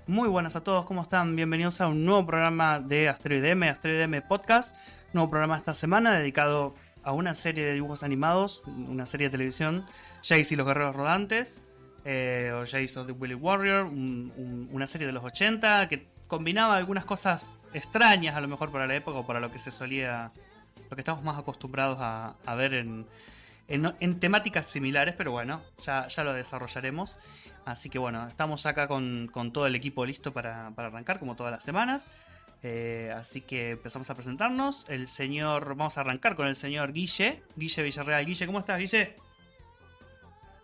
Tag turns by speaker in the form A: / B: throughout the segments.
A: Muy buenas a todos, ¿cómo están? Bienvenidos a un nuevo programa de Asteroid M Podcast. Nuevo programa esta semana dedicado a una serie de dibujos animados, una serie de televisión, Jace y los Guerreros Rodantes, o Jace of the Willy Warrior, una serie de los 80 que combinaba algunas cosas extrañas a lo mejor para la época o para lo que se solía, lo que estamos más acostumbrados a ver en temáticas similares, pero bueno, ya lo desarrollaremos. Así que bueno, estamos acá con todo el equipo listo para arrancar, como todas las semanas. Así que empezamos a presentarnos. Vamos a arrancar con el señor Guille Villarreal. Guille, ¿cómo estás, Guille?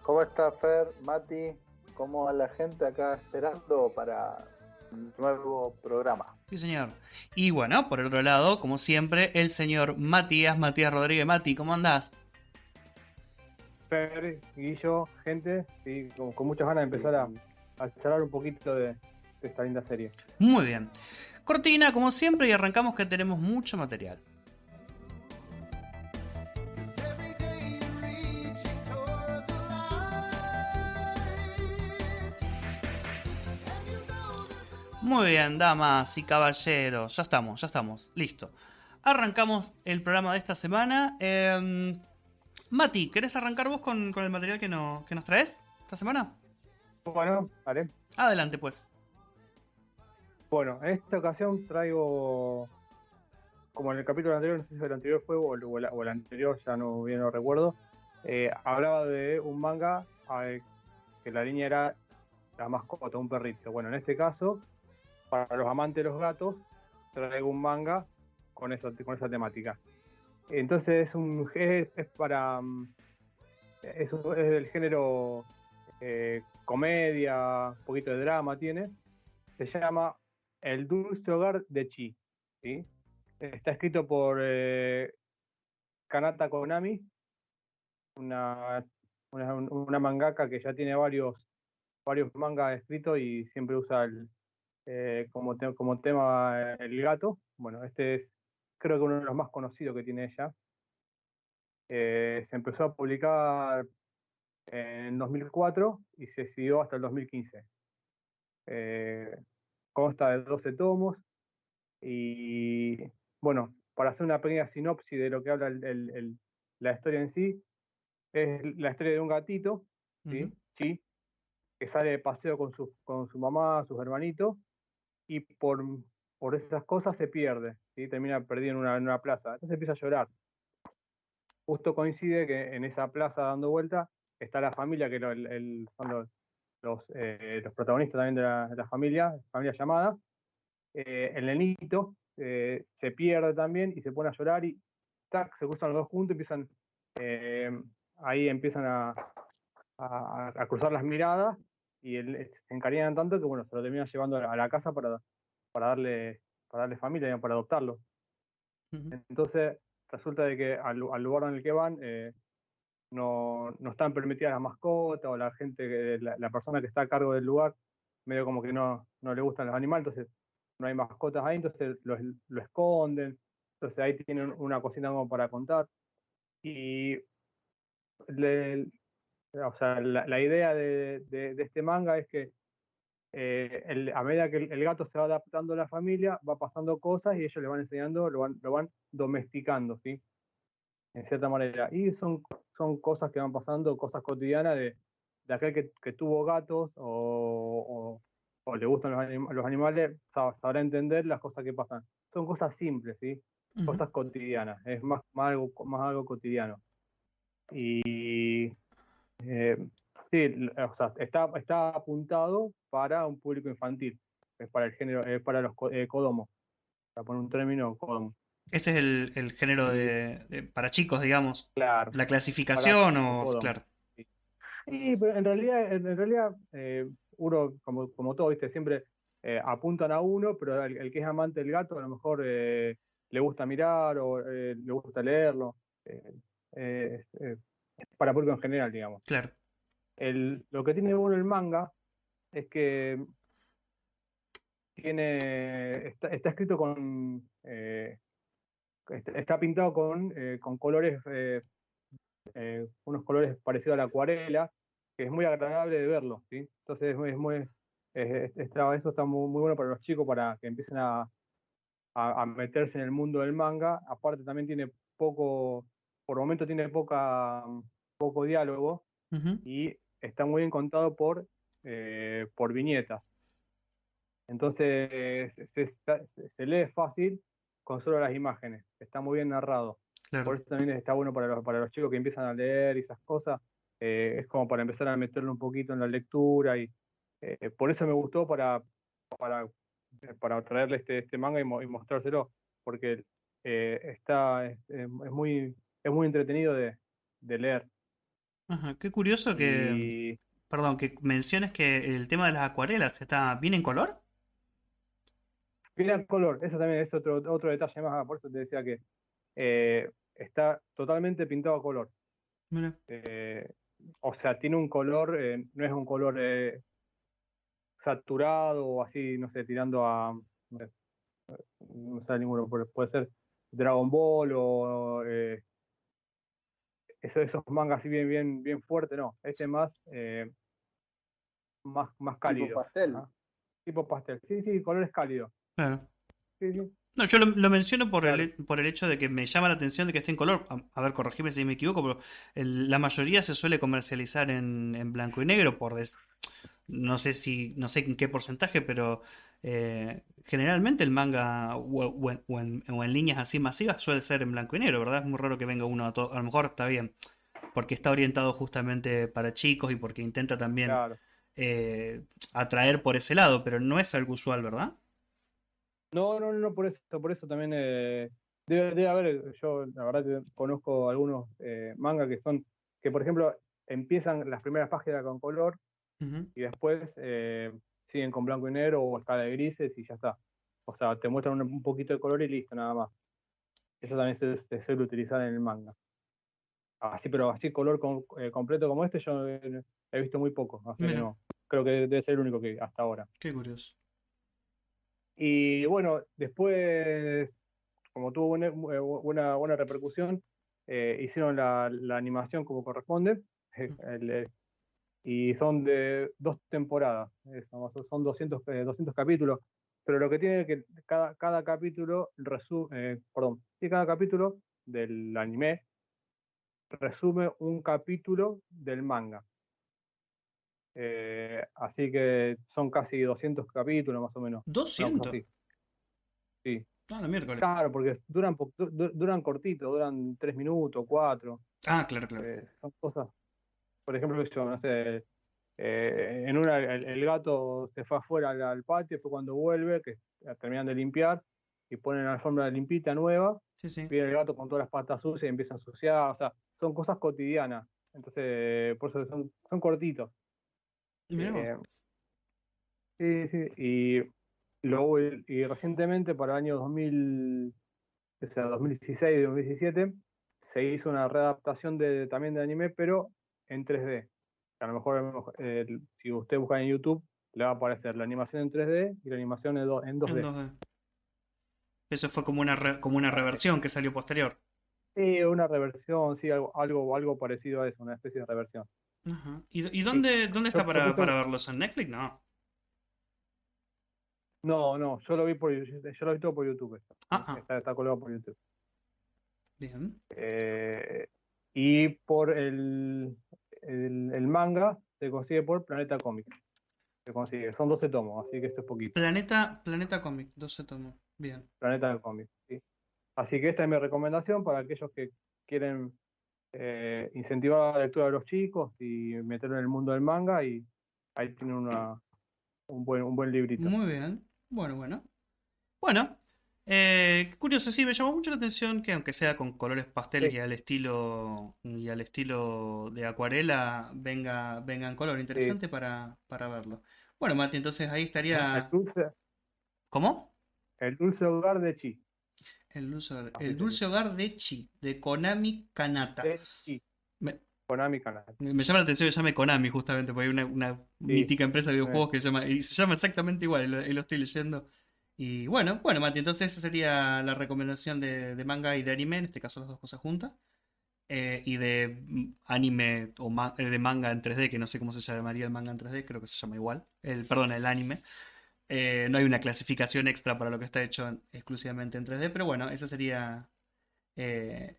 B: ¿Cómo está Fer, Mati? ¿Cómo va la gente acá esperando para un nuevo programa?
A: Sí, señor. Y bueno, por el otro lado, como siempre, el señor Matías Rodríguez. Mati, ¿cómo andás?
C: Fer, Guillo, gente, sí, con muchas ganas de empezar a charlar un poquito de esta linda serie.
A: Muy bien. Cortina, como siempre, y arrancamos que tenemos mucho material. Muy bien, damas y caballeros, ya estamos, listo. Arrancamos el programa de esta semana. Mati, ¿querés arrancar vos con el material que nos traes esta semana?
C: Bueno, haré.
A: Adelante, pues.
C: Bueno, en esta ocasión traigo, como en el capítulo anterior, no sé si el anterior fue o el anterior, ya no bien lo recuerdo, hablaba de un manga que la línea era la mascota, un perrito. Bueno, en este caso, para los amantes de los gatos, traigo un manga con esa temática. Entonces es para es del género comedia, un poquito de drama tiene. Se llama El dulce hogar de Chi, ¿sí? Está escrito por Kanata Konami, una mangaka que ya tiene varios mangas escritos y siempre usa como tema el gato. Bueno, este es creo que uno de los más conocidos que tiene ella. Se empezó a publicar en 2004 y se siguió hasta el 2015. Consta de 12 tomos y, bueno, para hacer una pequeña sinopsis de lo que habla la historia en sí, es la historia de un gatito, ¿sí? Chi, que sale de paseo con su mamá, sus hermanitos, y por esas cosas se pierde, ¿sí? Termina perdido en una plaza. Entonces empieza a llorar. Justo coincide que en esa plaza dando vuelta está la familia, que son los protagonistas también de la familia llamada. El nenito se pierde también y se pone a llorar y tac, se cruzan los dos juntos, eh, ahí empiezan a cruzar las miradas y se encariñan tanto que bueno, se lo terminan llevando a la casa para darle familia, para adoptarlo. Entonces resulta de que al lugar en el que van no están permitidas las mascotas o la gente, la persona que está a cargo del lugar, medio como que no le gustan los animales, entonces no hay mascotas ahí, entonces lo esconden, entonces ahí tienen una cosita como para contar. Y le, o sea, la idea de este manga es que a medida que el gato se va adaptando a la familia, va pasando cosas y ellos le van enseñando, lo van domesticando, ¿sí? En cierta manera. Y son cosas que van pasando, cosas cotidianas de aquel que tuvo gatos o le gustan los animales, sabrá entender las cosas que pasan. Son cosas simples, ¿sí? Cosas cotidianas, es más algo cotidiano. Y sí, o sea, está apuntado para un público infantil, es para el género, es para los Kodomo, para poner un término, Kodomo.
A: Ese es el género para chicos, digamos.
C: Claro,
A: La
C: para
A: clasificación
C: chicos,
A: o...
C: Kodomo.
A: Claro.
C: Sí. Sí, pero en realidad uno, como todo, ¿viste? Siempre apuntan a uno, pero el que es amante del gato a lo mejor le gusta mirar o le gusta leerlo. Eh, es para público en general, digamos.
A: Claro.
C: Lo que tiene bueno el manga es que está escrito está pintado con colores, unos colores parecidos a la acuarela, que es muy agradable de verlo, ¿sí? Entonces es muy, Eso está muy bueno para los chicos, para que empiecen a meterse en el mundo del manga. Aparte también tiene por momento tiene poco diálogo
A: Ujú.
C: y está muy bien contado por viñetas. Entonces se lee fácil con solo las imágenes. Está muy bien narrado.
A: Claro.
C: Por eso también está bueno para los chicos que empiezan a leer y esas cosas. Es como para empezar a meterle un poquito en la lectura y por eso me gustó para, para traerle este manga y mostrárselo, porque es muy entretenido de leer.
A: Ajá. Qué curioso que,
C: Y
A: perdón, que menciones que el tema de las acuarelas está bien en color.
C: viene el color, eso también es otro detalle más, por eso te decía que está totalmente pintado a color.
A: Mira.
C: Eh, o sea, tiene un color, no es un color saturado o así, no sé, tirando a, no sé ninguno, puede ser Dragon Ball o esos mangas así bien fuertes, no, este es más
B: Tipo
C: cálido,
B: pastel.
C: ¿ah? Tipo pastel, sí, colores cálidos,
A: Claro.
C: sí,
A: No, yo lo menciono
C: claro,
A: por el hecho de que me llama la atención de que esté en color. A ver, corregime si me equivoco, pero la mayoría se suele comercializar en blanco y negro, no sé no sé en qué porcentaje, pero generalmente el manga o en líneas así masivas suele ser en blanco y negro, ¿verdad? Es muy raro que venga uno a lo mejor está bien, porque está orientado justamente para chicos y porque intenta también
C: claro.
A: eh, atraer por ese lado, pero no es algo usual, ¿verdad?
C: No, por eso también debe haber, yo la verdad que conozco algunos mangas que por ejemplo empiezan las primeras páginas con color
A: Ujú.
C: y después siguen con blanco y negro o escala de grises y ya está. O sea, te muestran un poquito de color y listo, nada más. Eso también se suele utilizar en el manga. Así, pero así color completo como este yo he visto muy poco, así que
A: Mira,
C: no. Creo que debe ser el único que hasta ahora.
A: qué curioso.
C: Y bueno, después, como tuvo buena repercusión, hicieron la animación como corresponde, el- y son de 2 temporadas, son 200 capítulos, pero lo que tiene es que cada capítulo cada capítulo del anime resume un capítulo del manga. Así que son casi 200 capítulos más o menos, una cosa
A: 200.
C: así. Sí.
A: Ah, la miércoles.
C: Claro, porque duran cortito, duran 3 minutos, 4.
A: Ah, claro, claro.
C: Son cosas, por ejemplo, yo, no sé, en una el gato se fue afuera al patio, fue cuando vuelve, que terminan de limpiar y ponen la alfombra limpita nueva,
A: Sí, sí.
C: viene el gato con todas las patas sucias y empieza a ensuciar, o sea, son cosas cotidianas, entonces por eso son cortitos.
A: Mirá vos.
C: Eh, sí, y recientemente para el año 2000, o sea, 2016 y 2017, se hizo una readaptación también de anime, pero en 3D. A lo mejor, si usted busca en YouTube, le va a aparecer la animación en 3D y la animación en
A: En
C: 2D.
A: 2D. Eso fue como como una
C: Así.
A: reversión que salió posterior.
C: Sí, una reversión, sí, algo parecido a eso, una especie de reversión.
A: Ajá. Y
C: Sí.
A: dónde está
C: Yo puse
A: para verlos? ¿En Netflix? No.
C: no, yo lo vi todo por YouTube.
A: Ah, ah.
C: Está colgado por YouTube.
A: Bien.
C: Eh, y por el manga se consigue por Planeta Comics. Se consigue. Son 12 tomos, así que esto es poquito.
A: Planeta Comic, 12 tomos. Bien.
C: Planeta Comics, sí. Así que esta es mi recomendación para aquellos que quieren incentivar la lectura de los chicos y meterlo en el mundo del manga y ahí tienen un buen librito.
A: Muy bien. Bueno, bueno. Bueno. Qué curioso, sí, me llamó mucho la atención que aunque sea con colores pasteles
C: Sí,
A: y al estilo de acuarela, venga en color.
C: sí.
A: Interesante para verlo. Bueno, Mati, entonces ahí
C: El
A: estaría.
C: dulce,
A: ¿Cómo?
C: el dulce hogar de Chi.
A: El
C: Así sería.
A: dulce hogar de Chi, de Konami Kanata.
C: De Chi,
A: Me,
C: Konami Canal.
A: me llama la atención que se llame Konami, justamente, porque hay una
C: Sí.
A: mítica empresa de
C: eh,
A: videojuegos que se llama exactamente igual, y lo estoy leyendo. Y bueno, Mati, entonces esa sería la recomendación de manga y de anime, en este caso las dos cosas juntas. y de anime o de manga en 3D, que no sé cómo se llamaría el manga en 3D, creo que se llama igual. Perdón, el anime. No hay una clasificación extra para lo que está hecho exclusivamente en 3D, pero bueno, esa sería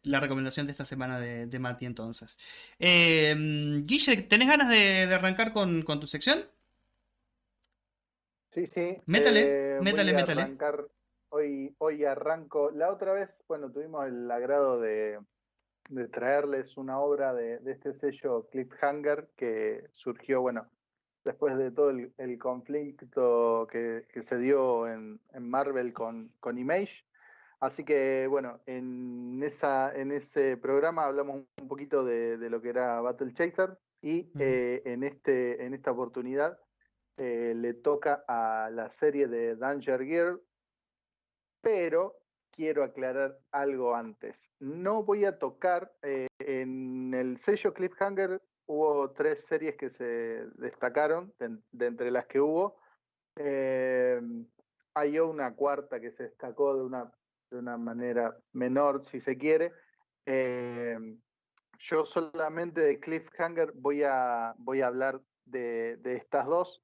A: la recomendación de esta semana de Mati entonces. Guille, ¿tenés ganas de arrancar con tu sección?
B: Sí, sí,
A: Métale, métale,
B: voy a
A: métale.
B: arrancar, hoy arranco. La otra vez, bueno, tuvimos el agrado de traerles una obra de este sello Cliffhanger que surgió, bueno, después de todo el conflicto que se dio en Marvel con Image. Así que bueno, en ese programa hablamos un poquito de lo que era Battle Chaser y
A: Ujú.
B: en esta oportunidad le toca a la serie de Danger Girl, pero quiero aclarar algo antes. No voy a tocar, en el sello Cliffhanger hubo 3 series que se destacaron, de entre las que hubo. Eh, Hay una cuarta que se destacó de una manera menor, si se quiere. Eh, yo solamente de Cliffhanger voy a hablar de estas dos,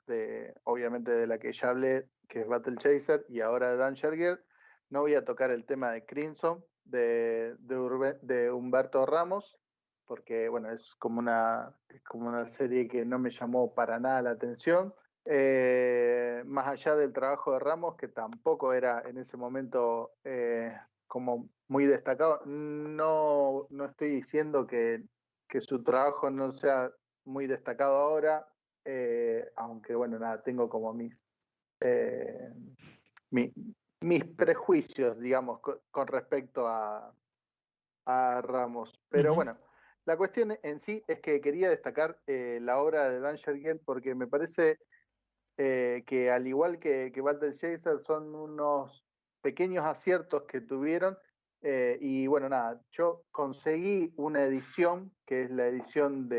B: obviamente de la que ya hablé, que es Battle Chaser, y ahora de Danger Girl. No voy a tocar el tema de Crimson, de Humberto Ramos, porque bueno, es como una serie que no me llamó para nada la atención. Más allá del trabajo de Ramos, que tampoco era en ese momento como muy destacado. No estoy diciendo que su trabajo no sea muy destacado ahora, aunque bueno, nada, tengo como eh, mi- mis prejuicios, digamos, con respecto a Ramos. Pero
A: Ujú.
B: bueno, la cuestión en sí es que quería destacar la obra de Dan Shergill porque me parece que al igual que Battle Chaser son unos pequeños aciertos que tuvieron. Y bueno, nada, yo conseguí una edición, que es la edición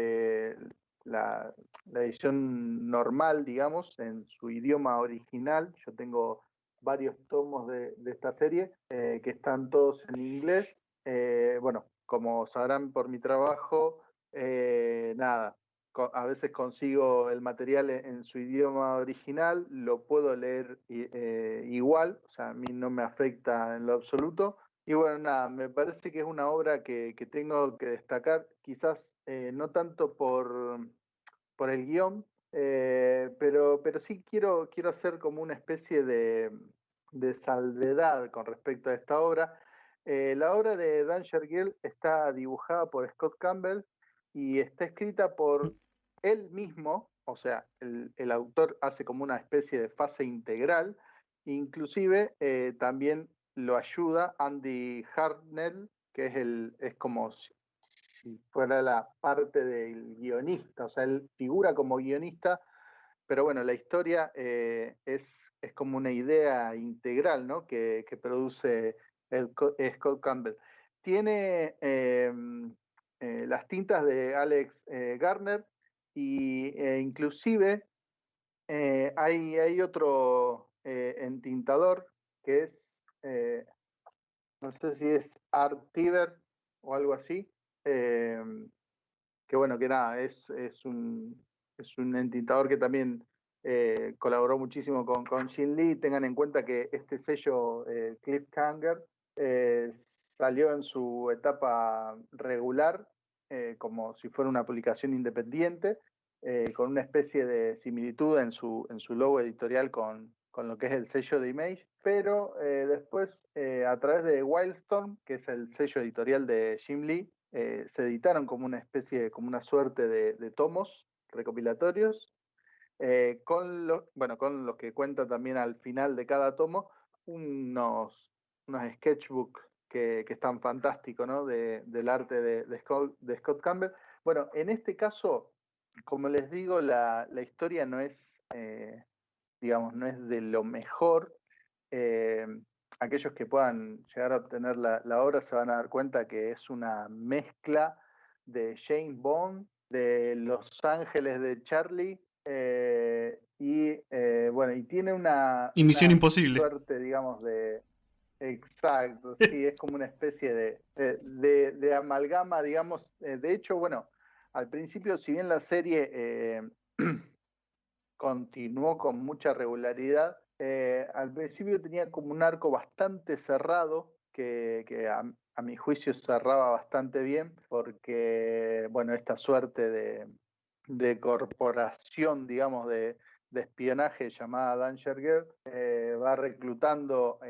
B: la, la edición normal, digamos, en su idioma original. Yo tengo varios tomos de esta serie, que están todos en inglés. Bueno, como sabrán por mi trabajo, nada, a veces consigo el material en su idioma original, lo puedo leer igual, o sea, a mí no me afecta en lo absoluto. Y bueno, nada, me parece que es una obra que tengo que destacar, quizás no tanto por el guión, pero sí quiero hacer como una especie de salvedad con respecto a esta obra. La obra de Danger Girl está dibujada por Scott Campbell y está escrita por él mismo, o sea, el autor hace como una especie de fase integral, inclusive también lo ayuda Andy Hartnell, que es como si fuera la parte del guionista, o sea, él figura como guionista, pero bueno, la historia es como una idea integral, ¿no? Que produce Scott Campbell. Tiene las tintas de Alex Garner y inclusive hay otro entintador que es, no sé si es Art Tiber o algo así, eh, que bueno, que nada, es un entintador que también colaboró muchísimo con Jim Lee. Tengan en cuenta que este sello Cliffhanger salió en su etapa regular, como si fuera una publicación independiente, con una especie de similitud en su logo editorial con lo que es el sello de Image, pero después a través de Wildstorm, que es el sello editorial de Jim Lee, se editaron como una especie, como una suerte de tomos recopilatorios, con los que cuenta también al final de cada tomo unos sketchbooks que están fantásticos, ¿no? Del arte de Scott Campbell. Bueno, en este caso, como les digo, la historia no es, digamos, no es de lo mejor. Eh, Aquellos que puedan llegar a obtener la obra se van a dar cuenta que es una mezcla de James Bond, de Los Ángeles de Charlie, y bueno, y tiene
A: Y Misión
B: una
A: Imposible.
B: suerte, digamos, de... Exacto, sí, es como una especie de amalgama, digamos. De hecho, bueno, al principio, si bien la serie continuó con mucha regularidad, al principio tenía como un arco bastante cerrado, que a mi juicio cerraba bastante bien, porque, bueno, esta suerte de corporación, digamos, de espionaje llamada Danger Girl, va reclutando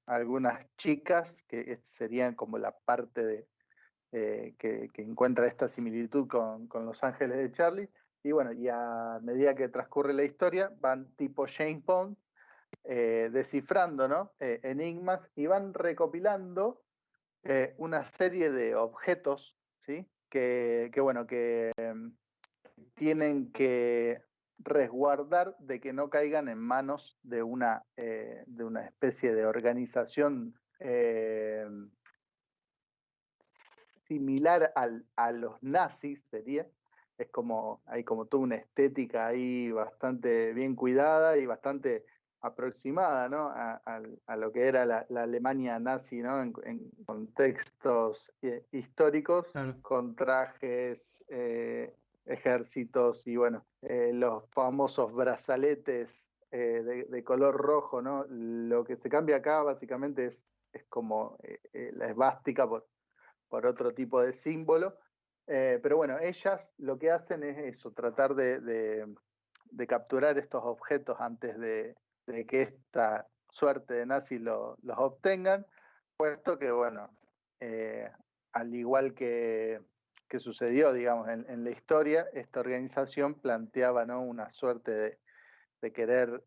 B: algunas chicas que serían como la parte que encuentra esta similitud con Los Ángeles de Charlie. Y bueno, y a medida que transcurre la historia, van tipo James Bond, descifrando, ¿no? Enigmas, y van recopilando una serie de objetos, ¿sí? Bueno, que tienen que resguardar de que no caigan en manos de una especie de organización similar a los nazis, sería. Es como, hay como toda una estética ahí bastante bien cuidada y bastante aproximada, ¿no? A lo que era la Alemania nazi, ¿no? En contextos históricos,
A: Claro.
B: con trajes, ejércitos y bueno, los famosos brazaletes de color rojo, ¿no? Lo que se cambia acá básicamente es como la esvástica por otro tipo de símbolo. Pero bueno, ellas lo que hacen es eso, tratar de capturar estos objetos antes de que esta suerte de nazis los obtengan, puesto que, bueno, al igual que sucedió, digamos, en la historia, esta organización planteaba, ¿no? Una suerte de querer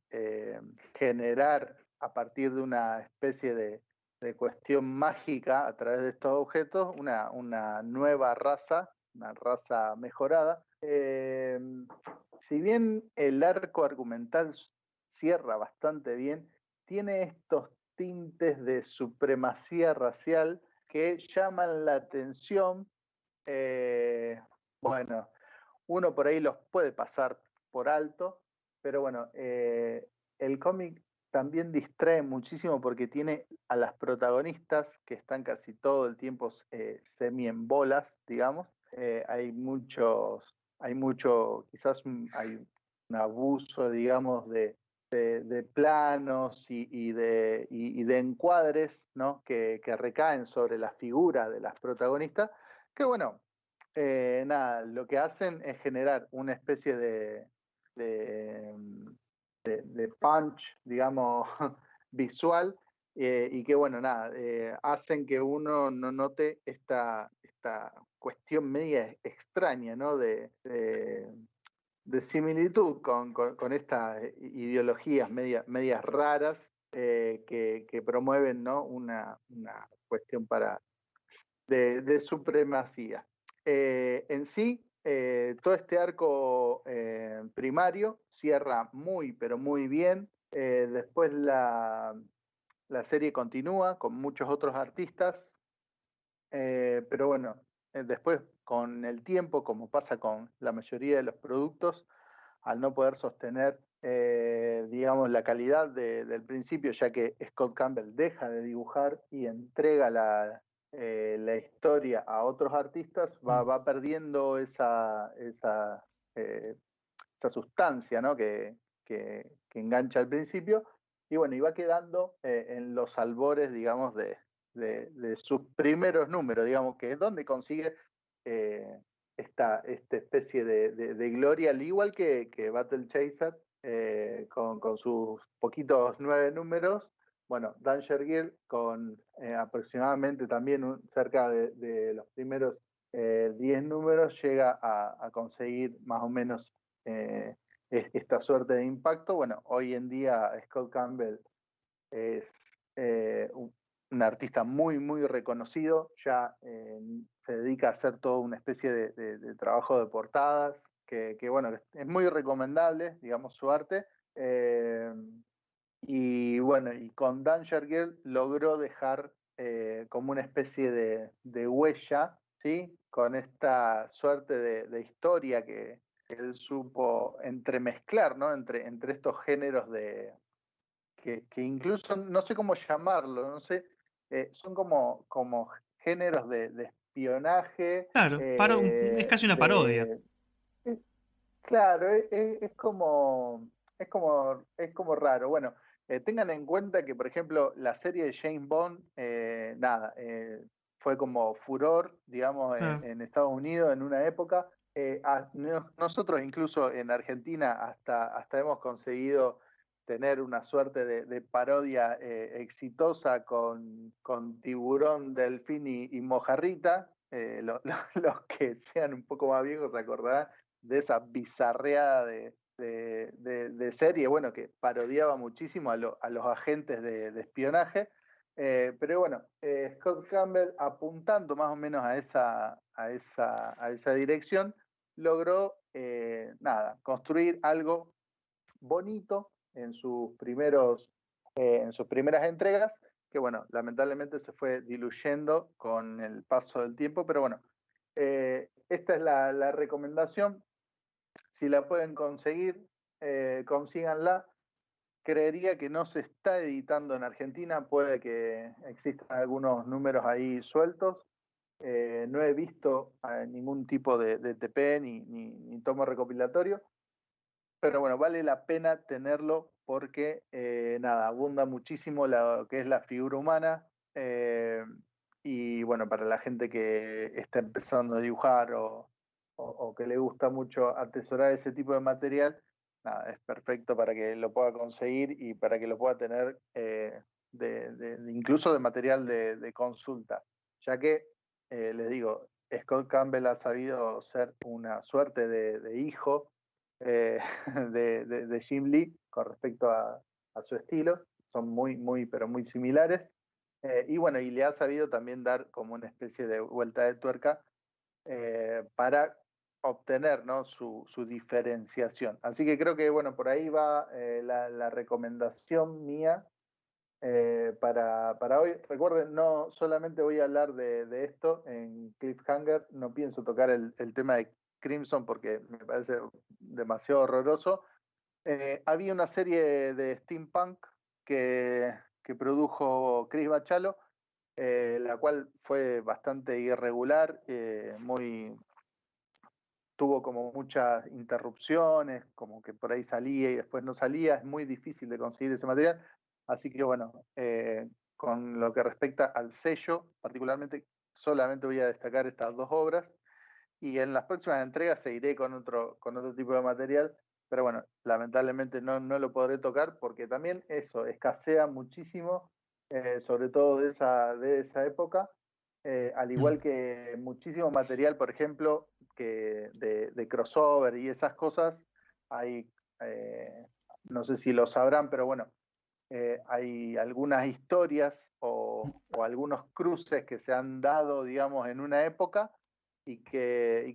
B: generar a partir de una especie de cuestión mágica a través de estos objetos una nueva raza, una raza mejorada. Si bien el arco argumental cierra bastante bien, tiene estos tintes de supremacía racial que llaman la atención. Bueno, uno por ahí los puede pasar por alto, pero bueno, el cómic también distrae muchísimo porque tiene a las protagonistas que están casi todo el tiempo semi en bolas, digamos. Hay mucho, quizás hay un abuso, digamos, de planos y de encuadres, ¿no? Que recaen sobre la figura de las protagonistas, que bueno, nada, lo que hacen es generar una especie de, de punch, digamos, visual, y que, bueno, nada, hacen que uno no note esta cuestión media extraña, ¿no? De similitud con estas ideologías medias raras que promueven, ¿no? Una cuestión de supremacía. En sí, todo este arco primario cierra muy, pero muy bien. Después la serie continúa con muchos otros artistas, pero bueno, después con el tiempo, como pasa con la mayoría de los productos, al no poder sostener, digamos, la calidad del principio, ya que Scott Campbell deja de dibujar y entrega la historia a otros artistas, va perdiendo esa sustancia, ¿no? Que engancha al principio, y bueno, y va quedando en los albores, digamos, de sus primeros números, digamos, que es donde consigue esta especie de gloria, al igual que Battle Chaser, con sus poquitos 9 números. Bueno, Danger Girl con aproximadamente también cerca de los primeros 10 números llega a conseguir más o menos esta suerte de impacto. Bueno, hoy en día Scott Campbell es un artista muy, muy reconocido, ya se dedica a hacer toda una especie de trabajo de portadas, bueno, es muy recomendable, digamos, su arte. Y bueno, y con Danger Girl logró dejar como una especie de huella, ¿sí? Con esta suerte de historia que él supo entremezclar, ¿no? Entre estos géneros que incluso no sé cómo llamarlo, no sé, son como géneros de espionaje,
A: Claro, es casi una parodia.
B: eh, claro, es como raro. Bueno, tengan en cuenta que, por ejemplo, la serie de James Bond, fue como furor, digamos,
A: Claro.
B: en Estados Unidos en una época. Nosotros incluso en Argentina hasta hemos conseguido tener una suerte de parodia exitosa con Tiburón, Delfín y Mojarrita. Los que sean un poco más viejos se acordarán de esa bizarreada de serie, bueno, que parodiaba muchísimo a los agentes de espionaje. Pero bueno, Scott Campbell, apuntando más o menos a esa dirección, logró construir algo bonito en sus primeras entregas, que bueno, lamentablemente se fue diluyendo con el paso del tiempo, pero bueno, esta es la recomendación. Si la pueden conseguir, consíganla. Creería que no se está editando en Argentina, puede que existan algunos números ahí sueltos. No he visto ningún tipo de TP ni tomo recopilatorio, pero bueno, vale la pena tenerlo porque abunda muchísimo lo que es la figura humana. Y bueno, para la gente que está empezando a dibujar o que le gusta mucho atesorar ese tipo de material, nada, es perfecto para que lo pueda conseguir y para que lo pueda tener incluso de material de consulta, ya que, les digo, Scott Campbell ha sabido ser una suerte de hijo eh, de Jim Lee con respecto a su estilo. Son muy, pero muy similares. Y bueno, y le ha sabido también dar como una especie de vuelta de tuerca para obtener, ¿no?, su diferenciación. Así que creo que, bueno, por ahí va la recomendación mía para hoy. Recuerden, no solamente voy a hablar de esto en Cliffhanger, no pienso tocar el tema de Crimson porque me parece demasiado horroroso. Había una serie de steampunk que produjo Chris Bachalo, la cual fue bastante irregular, tuvo como muchas interrupciones, como que por ahí salía y después no salía, es muy difícil de conseguir ese material, así que bueno, con lo que respecta al sello, particularmente solamente voy a destacar estas dos obras, y en las próximas entregas seguiré con otro tipo de material, pero bueno, lamentablemente no lo podré tocar porque también eso escasea muchísimo, sobre todo de esa época, al igual que muchísimo material, por ejemplo, que de crossover y esas cosas, hay, no sé si lo sabrán, pero bueno, hay algunas historias o algunos cruces que se han dado, digamos, en una época y que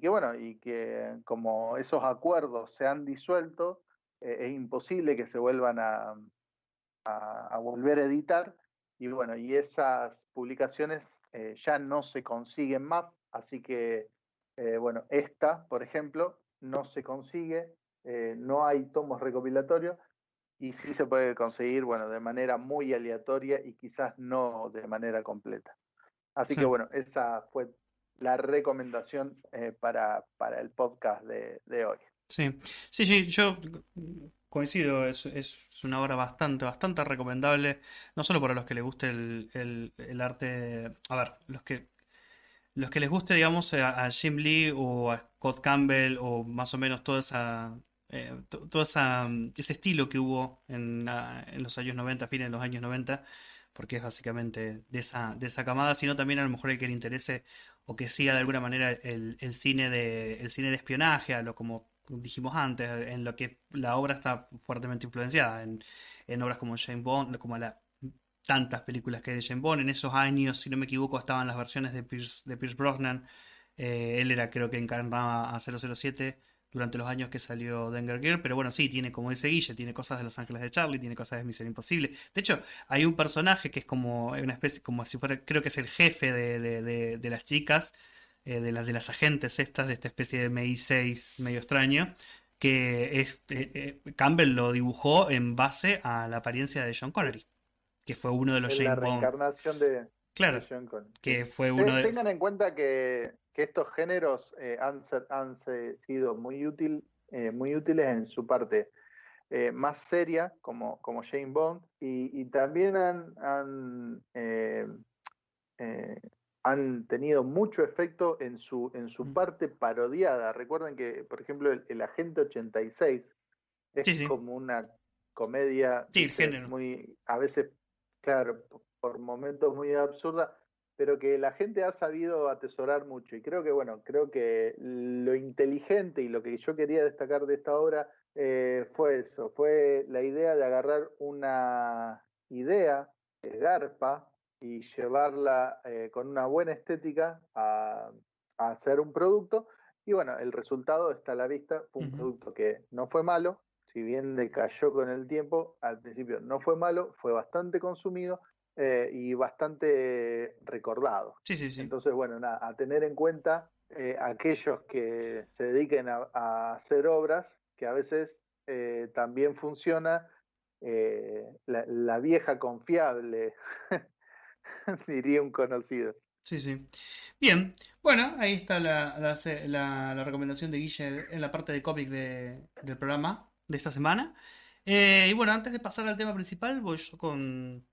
B: como esos acuerdos se han disuelto, es imposible que se vuelvan a volver a editar. Y bueno, y esas publicaciones ya no se consiguen más, así que, bueno, esta, por ejemplo, no se consigue, no hay tomos recopilatorios y sí se puede conseguir, bueno, de manera muy aleatoria y quizás no de manera completa. Así
A: Sí.
B: que bueno, esa fue la recomendación para el podcast de hoy.
A: Sí, sí, yo coincido, es una obra bastante recomendable, no solo para los que les guste el arte, a ver, los que les guste, digamos, a Jim Lee o a Scott Campbell o más o menos todo ese estilo que hubo en los años 90, fines de los años 90, porque es básicamente de esa camada, sino también a lo mejor el que le interese o que siga de alguna manera el cine de espionaje, a lo como dijimos antes, en lo que la obra está fuertemente influenciada, en obras como James Bond, como tantas películas que hay de James Bond. En esos años, si no me equivoco, estaban las versiones de Pierce Brosnan. Él era, creo que encarnaba a 007 durante los años que salió Danger Girl. Pero bueno, sí, tiene, como dice Guille, tiene cosas de Los Ángeles de Charlie, tiene cosas de Misión Imposible. De hecho, hay un personaje que es como una especie, como si fuera, creo que es el jefe de las chicas, de las agentes estas, de esta especie de MI6 medio extraño, que Campbell lo dibujó en base a la apariencia de Sean Connery, que fue uno de los
B: Es la
A: James Bond.
B: reencarnación de
A: Claro,
B: Sean Connery.
A: que fue uno de...
B: Tengan en cuenta que estos géneros sido muy útiles en su parte más seria, como James Bond, y también han tenido mucho efecto en su parte parodiada. Recuerden que, por ejemplo, el Agente 86 es
A: Sí, sí.
B: como una comedia,
A: Sí, el género.
B: muy, a veces, claro, por momentos muy absurda, pero que la gente ha sabido atesorar mucho. Y creo que lo inteligente y lo que yo quería destacar de esta obra fue eso, fue la idea de agarrar una idea de Garpa y llevarla con una buena estética a hacer un producto. Y bueno, el resultado está a la vista, fue un producto que no fue malo, si bien decayó con el tiempo, al principio no fue malo, fue bastante consumido y bastante recordado.
A: Sí, sí, sí.
B: Entonces, bueno, nada, a tener en cuenta aquellos que se dediquen a hacer obras, que a veces también funciona la vieja confiable, diría un conocido.
A: Sí, sí. Bien, bueno, ahí está la recomendación de Guille en la parte de cómic del programa de esta semana. Y bueno, antes de pasar al tema principal, voy yo con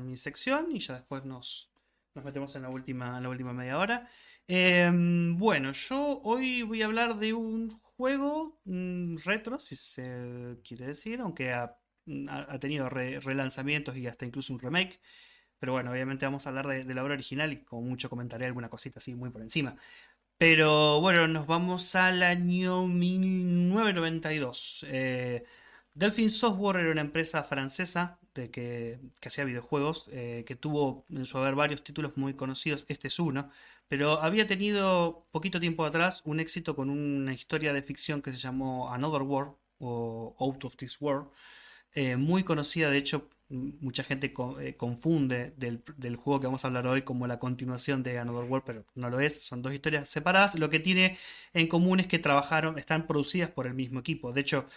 A: mi sección y ya después nos metemos en la última media hora. Bueno, yo hoy voy a hablar de un juego retro, si se quiere decir, aunque ha tenido relanzamientos y hasta incluso un remake. Pero bueno, obviamente vamos a hablar de la obra original y como mucho comentaré alguna cosita así muy por encima. Pero bueno, nos vamos al año 1992. Delphin Software era una empresa francesa que hacía videojuegos, que tuvo en su haber varios títulos muy conocidos, este es uno, pero había tenido poquito tiempo atrás un éxito con una historia de ficción que se llamó Another World o Out of This World, muy conocida, de hecho, mucha gente confunde del juego que vamos a hablar hoy como la continuación de Another World, pero no lo es, son dos historias separadas. Lo que tiene en común es que están producidas por el mismo equipo. De hecho,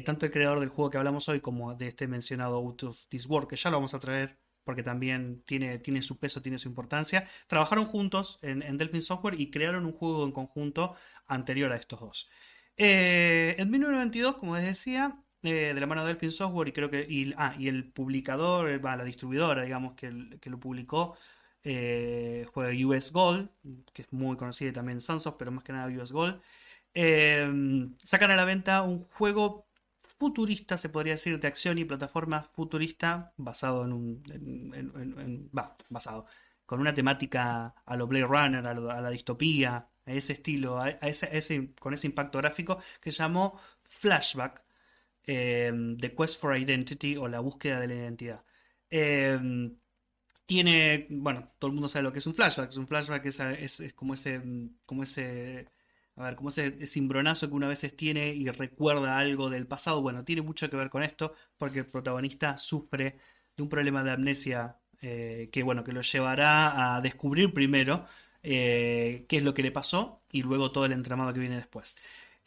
A: tanto el creador del juego que hablamos hoy como de este mencionado Out of This World, que ya lo vamos a traer porque también tiene su peso, tiene su importancia, trabajaron juntos en Delphin Software y crearon un juego en conjunto anterior a estos dos. En 1992, como les decía, de la mano de Delphin Software y creo que y el publicador, la distribuidora, digamos, que lo publicó, fue US Gold, que es muy conocida, y también Sunsoft, pero más que nada US Gold. Sacan a la venta un juego futurista, se podría decir, de acción y plataforma futurista, basado basado con una temática a lo Blade Runner, a la distopía, a ese estilo, con ese impacto gráfico, que se llamó Flashback, The Quest for Identity o la búsqueda de la identidad. Bueno, todo el mundo sabe lo que es un flashback. Un flashback es como ese, a ver, como ese cimbronazo que una vez tiene y recuerda algo del pasado. Bueno, tiene mucho que ver con esto porque el protagonista sufre de un problema de amnesia bueno, que lo llevará a descubrir primero qué es lo que le pasó y luego todo el entramado que viene después.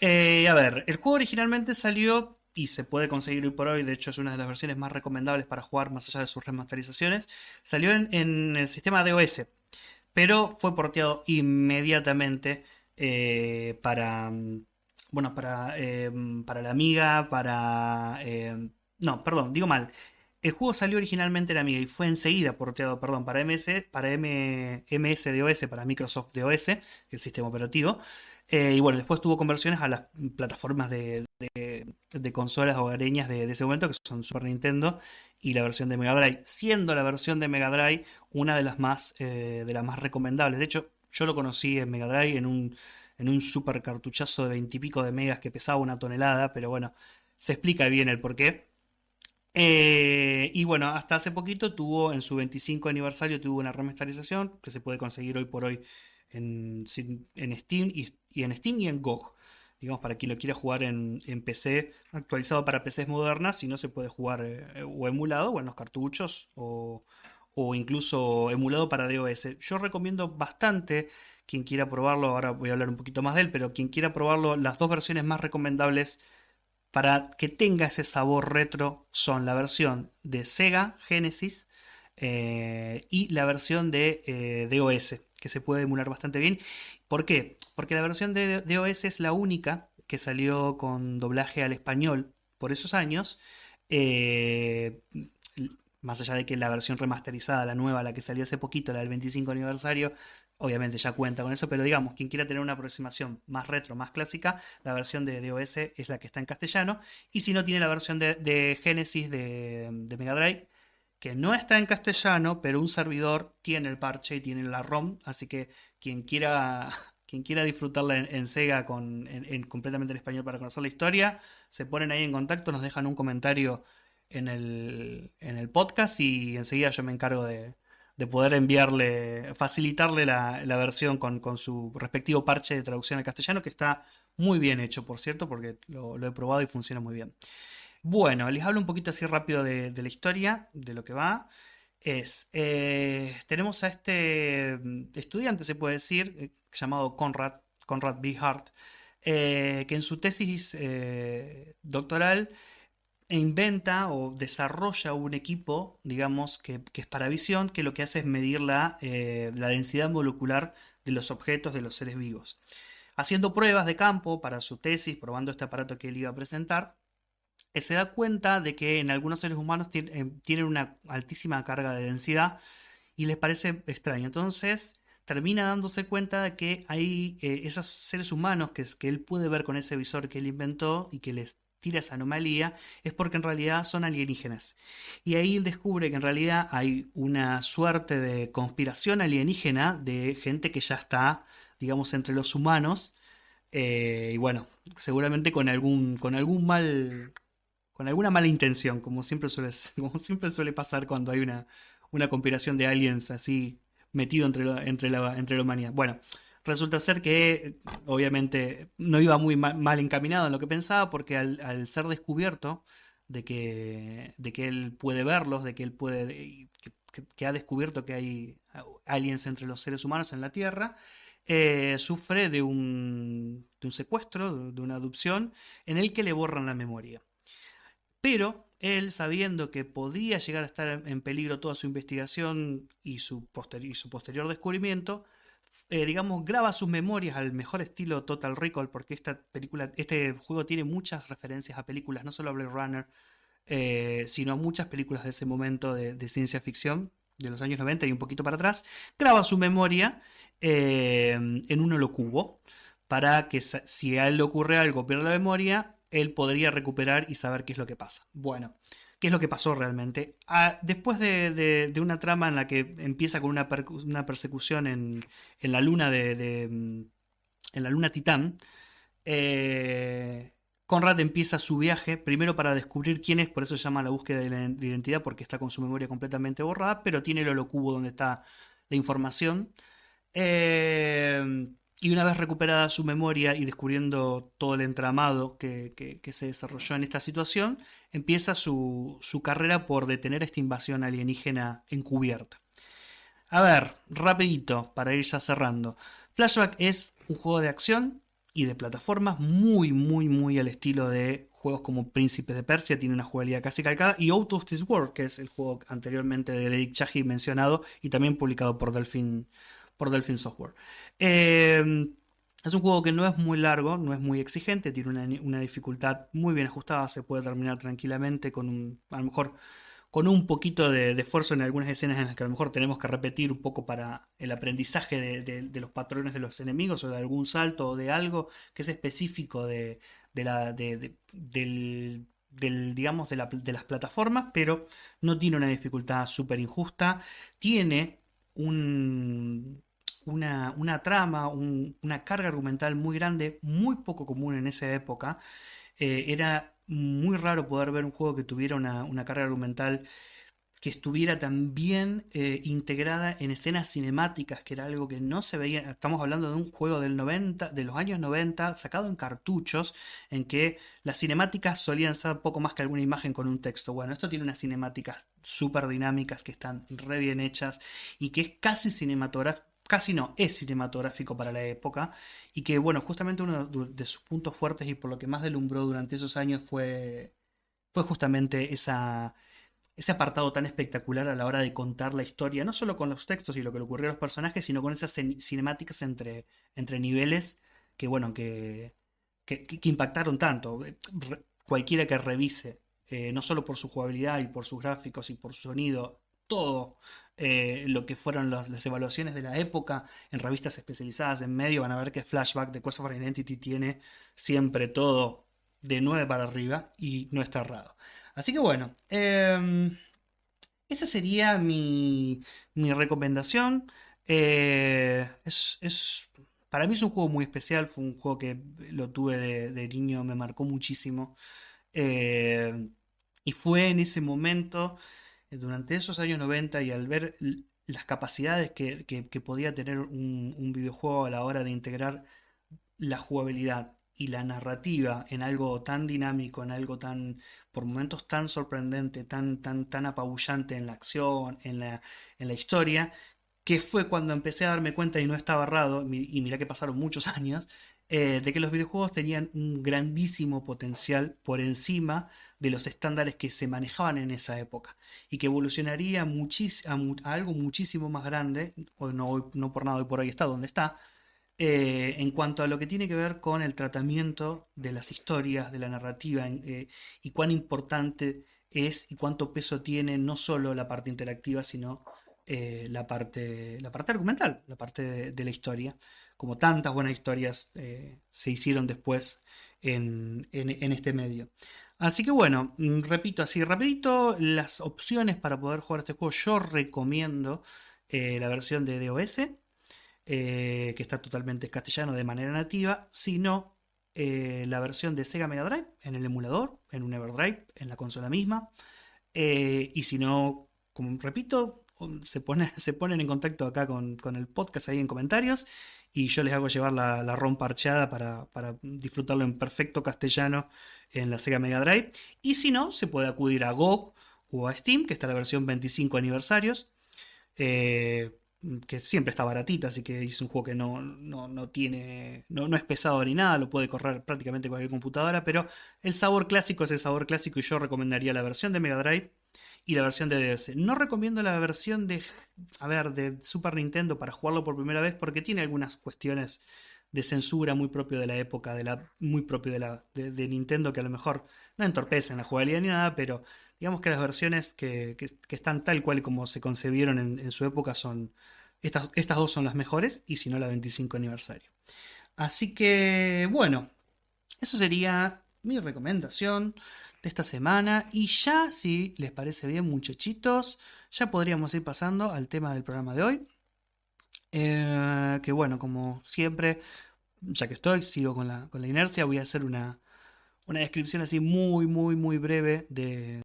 A: A ver, el juego originalmente salió y se puede conseguir hoy por hoy, de hecho es una de las versiones más recomendables para jugar más allá de sus remasterizaciones. Salió en el sistema DOS, pero fue porteado inmediatamente bueno, para la Amiga, no, perdón, digo mal. El juego salió originalmente en Amiga y fue enseguida porteado, perdón, para MS-DOS, para Microsoft DOS, el sistema operativo. Y bueno, después tuvo conversiones a las plataformas de consolas hogareñas de ese momento, que son Super Nintendo y la versión de Mega Drive, siendo la versión de Mega Drive una de las más recomendables. De hecho, yo lo conocí en Mega Drive en un super cartuchazo de 20 y pico de megas que pesaba una tonelada, pero bueno, se explica bien el porqué. Y bueno, hasta hace poquito en su 25 aniversario, tuvo una remasterización que se puede conseguir hoy por hoy en Steam y en Steam y en GOG. Digamos, para quien lo quiera jugar en PC, actualizado para PCs modernas, si no se puede jugar o emulado o en los cartuchos o incluso emulado para DOS. Yo recomiendo bastante quien quiera probarlo, ahora voy a hablar un poquito más de él, pero quien quiera probarlo, las dos versiones más recomendables para que tenga ese sabor retro son la versión de Sega Genesis y la versión de DOS, que se puede emular bastante bien. ¿Por qué? Porque la versión de DOS es la única que salió con doblaje al español por esos años. eh, Más allá de que la versión remasterizada, la nueva, la que salió hace poquito, la del 25 aniversario, obviamente ya cuenta con eso, pero digamos, quien quiera tener una aproximación más retro, más clásica, la versión de DOS es la que está en castellano, y si no, tiene la versión de Genesis de Mega Drive, que no está en castellano, pero un servidor tiene el parche y tiene la ROM, así que quien quiera, quien quiera disfrutarla en Sega completamente en español para conocer la historia, se ponen ahí en contacto, nos dejan un comentario en el podcast y enseguida yo me encargo de poder enviarle, facilitarle la versión con su respectivo parche de traducción al castellano, que está muy bien hecho, por cierto, porque lo he probado y funciona muy bien. Bueno, les hablo un poquito así rápido de la historia, de lo que va. Tenemos a este estudiante, se puede decir, llamado Conrad B. Hart, que en su tesis doctoral inventa o desarrolla un equipo, digamos, que es para visión, que lo que hace es medir la densidad molecular de los objetos, de los seres vivos. Haciendo pruebas de campo para su tesis, probando este aparato que él iba a presentar, se da cuenta de que en algunos seres humanos tienen una altísima carga de densidad y les parece extraño. Entonces termina dándose cuenta de que hay esos seres humanos que él puede ver con ese visor que él inventó y que les tira esa anomalía, es porque en realidad son alienígenas. Y ahí él descubre que en realidad hay una suerte de conspiración alienígena de gente que ya está, digamos, entre los humanos. Y bueno, seguramente con alguna mala intención, como siempre suele pasar cuando hay una conspiración de aliens así metido entre la humanidad. Bueno, resulta ser que obviamente no iba muy mal encaminado en lo que pensaba, porque al ser descubierto de que él puede verlos, de que él puede, que ha descubierto que hay aliens entre los seres humanos en la Tierra, sufre de un secuestro, de una adopción, en el que le borran la memoria. Pero él, sabiendo que podía llegar a estar en peligro toda su investigación y su posterior descubrimiento, digamos, graba sus memorias al mejor estilo Total Recall, porque este juego tiene muchas referencias a películas, no solo a Blade Runner, sino a muchas películas de ese momento de ciencia ficción, de los años 90 y un poquito para atrás. Graba su memoria en un holocubo, para que si a él le ocurre algo, pierde la memoria, él podría recuperar y saber qué es lo que pasa. Bueno, qué es lo que pasó realmente. Después de una trama en la que empieza con una persecución en la luna en la luna Titán, Conrad empieza su viaje primero para descubrir quién es, por eso se llama la búsqueda de identidad, porque está con su memoria completamente borrada, pero tiene el holocubo donde está la información. Y una vez recuperada su memoria y descubriendo todo el entramado que se desarrolló en esta situación, empieza su carrera por detener esta invasión alienígena encubierta. A ver, rapidito, para ir ya cerrando. Flashback es un juego de acción y de plataformas muy, muy, muy al estilo de juegos como Príncipes de Persia, tiene una jugabilidad casi calcada, y Out of This World, que es el juego anteriormente de Derek Chahi mencionado y también publicado por Delphin Software. Es un juego que no es muy largo, no es muy exigente, tiene una dificultad muy bien ajustada, se puede terminar tranquilamente a lo mejor con un poquito de esfuerzo en algunas escenas en las que a lo mejor tenemos que repetir un poco para el aprendizaje de los patrones de los enemigos, o de algún salto o de algo que es específico digamos, de las plataformas, pero no tiene una dificultad súper injusta. Tiene una trama, una carga argumental muy grande, muy poco común en esa época. Era muy raro poder ver un juego que tuviera una carga argumental que estuviera tan bien integrada en escenas cinemáticas, que era algo que no se veía. Estamos hablando de un juego de los años 90, sacado en cartuchos, en que las cinemáticas solían ser poco más que alguna imagen con un texto. Bueno, esto tiene unas cinemáticas súper dinámicas que están re bien hechas y que es casi casi no, es cinematográfico para la época, y que, bueno, justamente uno de sus puntos fuertes y por lo que más delumbró durante esos años fue justamente ese apartado tan espectacular a la hora de contar la historia, no solo con los textos y lo que le ocurrió a los personajes, sino con esas cinemáticas entre niveles que, bueno, que impactaron tanto. Cualquiera que revise, no solo por su jugabilidad y por sus gráficos y por su sonido, todo lo que fueron las evaluaciones de la época en revistas especializadas en medio, van a ver que Flashback de Quest for Identity tiene siempre todo de 9 para arriba y no está errado. Así que bueno, esa sería mi recomendación. Para mí es un juego muy especial, fue un juego que lo tuve de niño, me marcó muchísimo. Eh, y fue en ese momento, durante esos años 90 y al ver las capacidades que podía tener un videojuego a la hora de integrar la jugabilidad y la narrativa en algo tan dinámico, en algo tan, por momentos tan sorprendente, tan apabullante en la acción, en la historia, que fue cuando empecé a darme cuenta y no estaba errado, y mirá que pasaron muchos años, de que los videojuegos tenían un grandísimo potencial por encima de los estándares que se manejaban en esa época y que evolucionaría a algo muchísimo más grande, o no por nada hoy por hoy está donde está, en cuanto a lo que tiene que ver con el tratamiento de las historias, de la narrativa, y cuán importante es y cuánto peso tiene no solo la parte interactiva, sino la parte argumental, la parte de la historia, como tantas buenas historias se hicieron después en este medio. Así que bueno, repito así rapidito las opciones para poder jugar este juego. Yo recomiendo la versión de DOS, que está totalmente en castellano de manera nativa, sino la versión de Sega Mega Drive en el emulador, en un Everdrive, en la consola misma. Y si no, como repito, se ponen en contacto acá con el podcast ahí en comentarios y yo les hago llevar la ROM parcheada para disfrutarlo en perfecto castellano en la Sega Mega Drive. Y si no, se puede acudir a GOG o a Steam, que está la versión 25 aniversarios. eh, que siempre está baratita, así que es un juego que no tiene, no es pesado ni nada, lo puede correr prácticamente cualquier computadora, pero el sabor clásico es el sabor clásico y yo recomendaría la versión de Mega Drive y la versión de DS. No recomiendo la versión de Super Nintendo para jugarlo por primera vez porque tiene algunas cuestiones de censura muy propio de la época, muy propio de Nintendo, que a lo mejor no entorpecen la jugabilidad ni nada, pero digamos que las versiones que están tal cual como se concebieron en su época son. Estas dos son las mejores, y si no, la 25 aniversario. Así que, bueno, eso sería mi recomendación de esta semana. Y ya, si les parece bien, muchachitos, ya podríamos ir pasando al tema del programa de hoy. Que bueno, como siempre, ya que sigo con la inercia, voy a hacer una descripción así muy, muy, muy breve del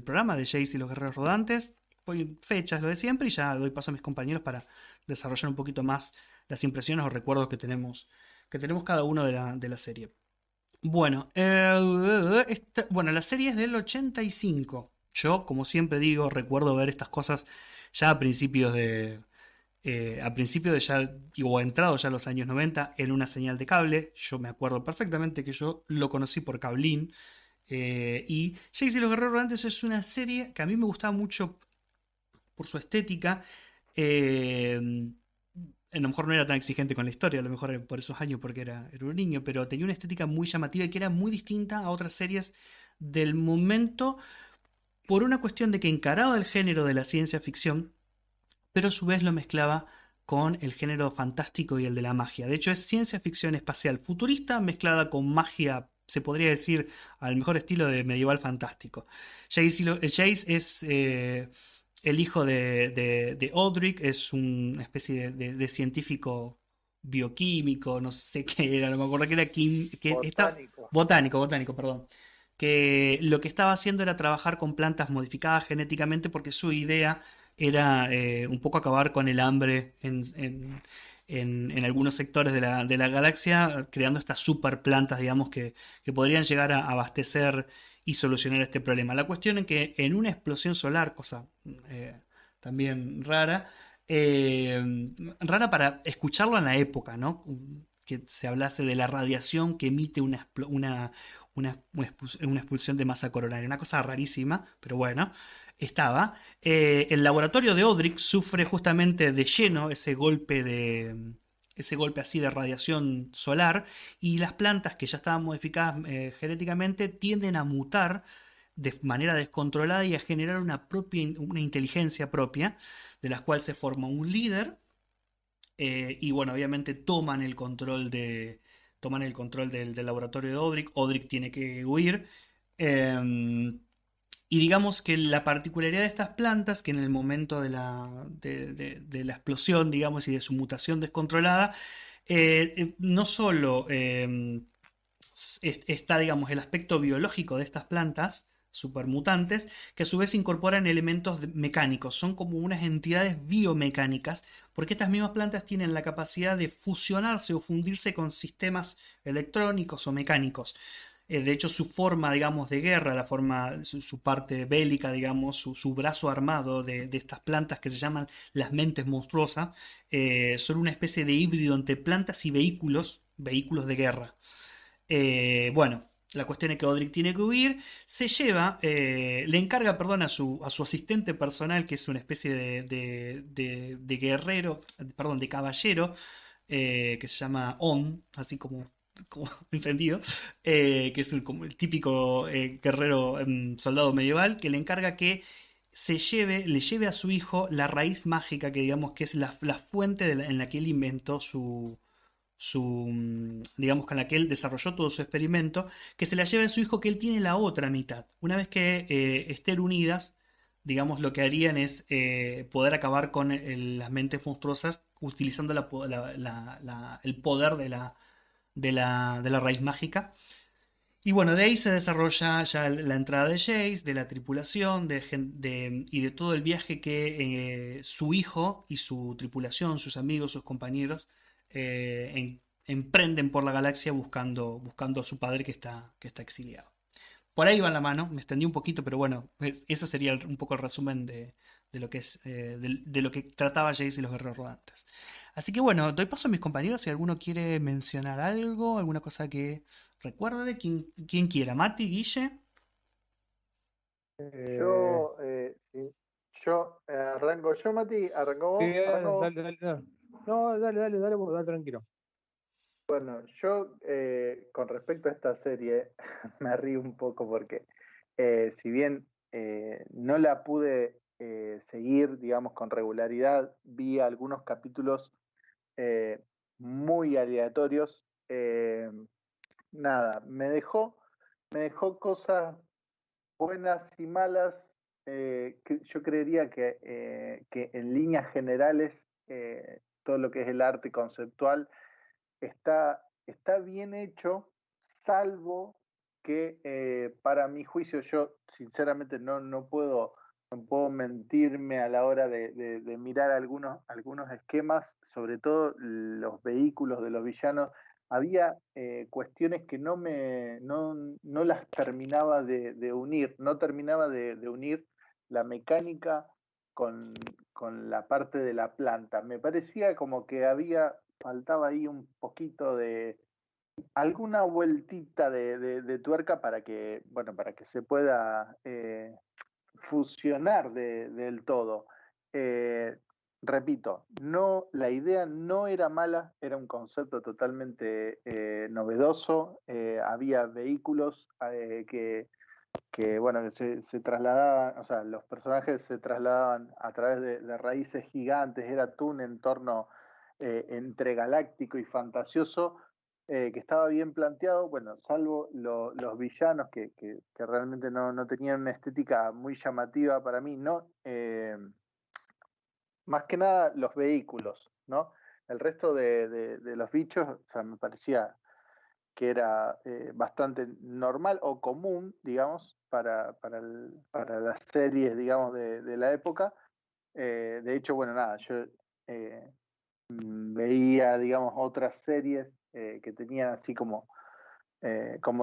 A: programa de Jace y los Guerreros Rodantes. Voy fechas, lo de siempre, y ya doy paso a mis compañeros para desarrollar un poquito más las impresiones o recuerdos que tenemos cada uno de la serie. Bueno, bueno, la serie es del 85. Yo, como siempre digo, recuerdo ver estas cosas ya a principios de ya, o entrado ya los años 90 en una señal de cable. Yo me acuerdo perfectamente que yo lo conocí por Cablín. Y Jace y los Guerreros Rodantes es una serie que a mí me gustaba mucho por su estética. A lo mejor no era tan exigente con la historia, a lo mejor por esos años porque era un niño, pero tenía una estética muy llamativa y que era muy distinta a otras series del momento por una cuestión de que encaraba el género de la ciencia ficción, pero a su vez lo mezclaba con el género fantástico y el de la magia. De hecho, es ciencia ficción espacial futurista mezclada con magia, se podría decir, al mejor estilo de medieval fantástico. Jace es el hijo de Aldrich, es una especie de científico bioquímico, no sé qué era, no me acuerdo que era botánico, perdón. Que lo que estaba haciendo era trabajar con plantas modificadas genéticamente porque su idea era un poco acabar con el hambre en algunos sectores de la galaxia, creando estas super plantas, digamos, que podrían llegar a abastecer y solucionar este problema. La cuestión es que en una explosión solar, cosa también rara, Rara para escucharlo en la época, ¿no? Que se hablase de la radiación que emite una expulsión de masa coronaria. Una cosa rarísima, pero bueno, estaba. El laboratorio de Odric sufre justamente de lleno ese golpe así de radiación solar, y las plantas que ya estaban modificadas genéticamente tienden a mutar de manera descontrolada y a generar una inteligencia propia, de las cuales se forma un líder. Y bueno, obviamente toman el control del laboratorio de Odric. Odric tiene que huir. Y digamos que la particularidad de estas plantas, que en el momento de la explosión, digamos, y de su mutación descontrolada, no solo está, digamos, el aspecto biológico de estas plantas supermutantes, que a su vez incorporan elementos mecánicos, son como unas entidades biomecánicas, porque estas mismas plantas tienen la capacidad de fusionarse o fundirse con sistemas electrónicos o mecánicos. De hecho, su forma, digamos, de guerra, su parte bélica, digamos, su brazo armado de estas plantas que se llaman las mentes monstruosas, son una especie de híbrido entre plantas y vehículos de guerra. Bueno, la cuestión es que Odric tiene que huir, le encarga, perdón, a su asistente personal, que es una especie de guerrero, perdón, de caballero, que se llama On, así como encendido, que es como el típico guerrero, soldado medieval, que le encarga que le lleve a su hijo la raíz mágica, que digamos que es la fuente en la que él inventó digamos, con la que él desarrolló todo su experimento, que se la lleve a su hijo, que él tiene la otra mitad. Una vez que estén unidas, digamos, lo que harían es poder acabar con las mentes monstruosas utilizando el poder de la raíz mágica. Y bueno, de ahí se desarrolla ya la entrada de Jace, de la tripulación y de todo el viaje que su hijo y su tripulación, sus amigos, sus compañeros, emprenden por la galaxia buscando a su padre que está exiliado. Por ahí va la mano, me extendí un poquito, pero bueno, eso sería un poco el resumen de lo que es, de lo que trataba Jace y los guerreros rodantes. Así que bueno, doy paso a mis compañeros si alguno quiere mencionar algo, alguna cosa que recuerde. ¿Quién quiera? ¿Mati, Guille?
C: Eh,
B: Sí, arranco yo, Mati,
C: sí,
B: arranco vos.
C: dale, dale, dale. No, dale, vos, dale tranquilo.
B: Bueno, yo con respecto a esta serie me río un poco porque si bien no la pude seguir, digamos, con regularidad, vi algunos capítulos eh, muy aleatorios. Nada, me dejó cosas buenas y malas. Que yo creería que en líneas generales todo lo que es el arte conceptual está bien hecho, salvo que para mi juicio yo sinceramente no puedo mentirme a la hora de mirar algunos esquemas, sobre todo los vehículos de los villanos. Había cuestiones que no las terminaba de unir, no terminaba de unir la mecánica con, con la parte de la planta. Me parecía como que faltaba ahí un poquito de alguna vueltita de tuerca para que, bueno, para que se pueda fusionar del todo. Eh, Repito, no, la idea no era mala, era un concepto totalmente novedoso. Había vehículos bueno, que se trasladaban, o sea, los personajes se trasladaban a través de raíces gigantes, era todo un entorno entre galáctico y fantasioso, que estaba bien planteado, bueno, salvo los villanos que realmente no tenían una estética muy llamativa para mí, ¿no? Más que nada los vehículos, ¿no? El resto de los bichos, o sea, me parecía que era bastante normal o común, digamos, para las series, digamos, de la época. De hecho, bueno, nada, yo veía, digamos, otras series que tenían así como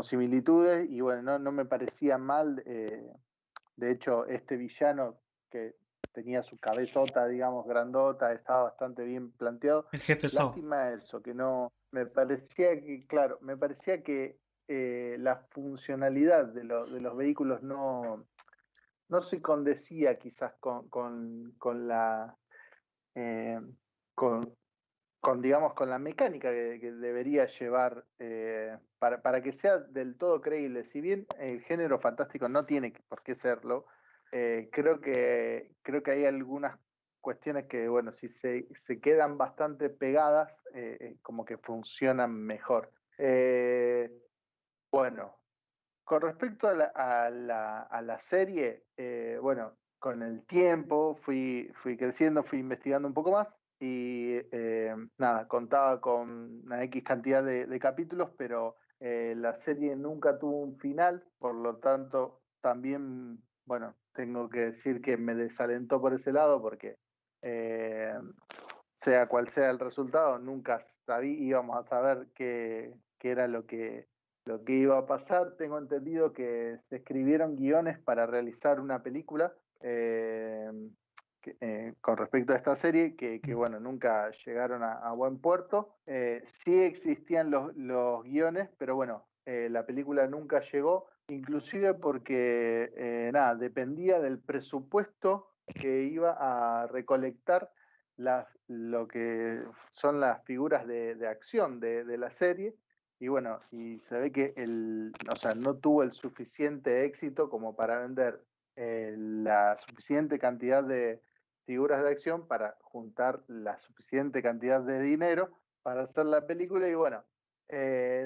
B: similitudes y bueno, no me parecía mal. De hecho, este villano que tenía su cabezota, digamos, grandota, estaba bastante bien planteado.
A: El jefe Saw.
B: Lástima eso, que no, me parecía que la funcionalidad de los vehículos no se condecía quizás con la eh, con, digamos, con la mecánica que debería llevar para que sea del todo creíble. Si bien el género fantástico no tiene por qué serlo, creo que hay algunas cuestiones que, bueno, si se quedan bastante pegadas, como que funcionan mejor. Bueno, con respecto a la serie, bueno, con el tiempo fui creciendo, fui investigando un poco más y nada, contaba con una X cantidad de capítulos, pero la serie nunca tuvo un final, por lo tanto también, bueno, tengo que decir que me desalentó por ese lado porque eh, sea cual sea el resultado, nunca íbamos a saber qué era lo que iba a pasar. Tengo entendido que se escribieron guiones para realizar una película con respecto a esta serie, que bueno, nunca llegaron a buen puerto. Sí existían los guiones, pero bueno, la película nunca llegó, inclusive porque nada, dependía del presupuesto que iba a recolectar lo que son las figuras de acción de la serie. Y bueno, y se ve que o sea, no tuvo el suficiente éxito como para vender la suficiente cantidad de figuras de acción para juntar la suficiente cantidad de dinero para hacer la película. Y bueno,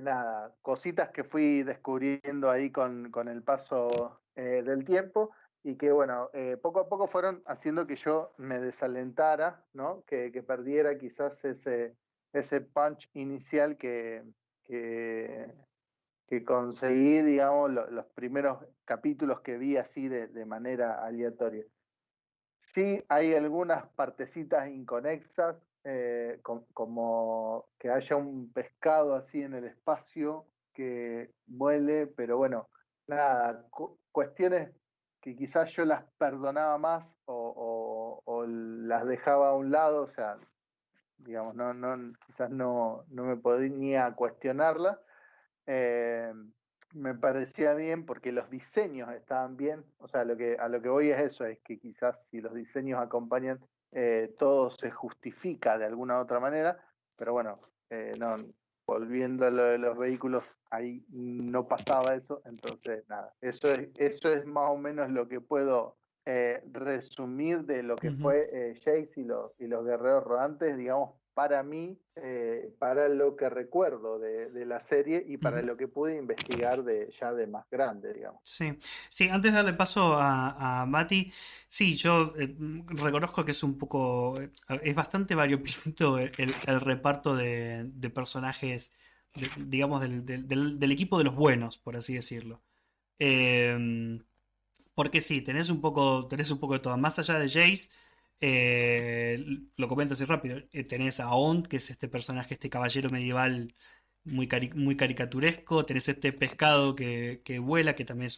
B: nada, cositas que fui descubriendo ahí con el paso del tiempo y que bueno, poco a poco fueron haciendo que yo me desalentara, ¿no? Que perdiera quizás ese punch inicial que conseguí, digamos, los primeros capítulos que vi así de manera aleatoria. Sí, hay algunas partecitas inconexas, como que haya un pescado así en el espacio que vuele, pero bueno, nada, cuestiones que quizás yo las perdonaba más o las dejaba a un lado, o sea, digamos, quizás no me podía cuestionarla. Eh, Me parecía bien porque los diseños estaban bien, o sea, a lo que voy es eso, es que quizás si los diseños acompañan, todo se justifica de alguna u otra manera, pero bueno, no, volviendo a lo de los vehículos, ahí no pasaba eso, entonces nada, eso es más o menos lo que puedo resumir de lo que fue Jace y los guerreros rodantes, digamos, para mí, para lo que recuerdo de la serie y para lo que pude investigar ya de más grande, digamos.
A: Sí, sí, antes de darle paso a Mati, sí, yo reconozco que es un poco, es bastante variopinto el reparto de personajes, digamos, del equipo de los buenos, por así decirlo. Porque sí, tenés un poco de todo. Más allá de Jace, lo comento así rápido, tenés a Ont, que es este personaje, este caballero medieval muy caricaturesco. Tenés este pescado que vuela, que también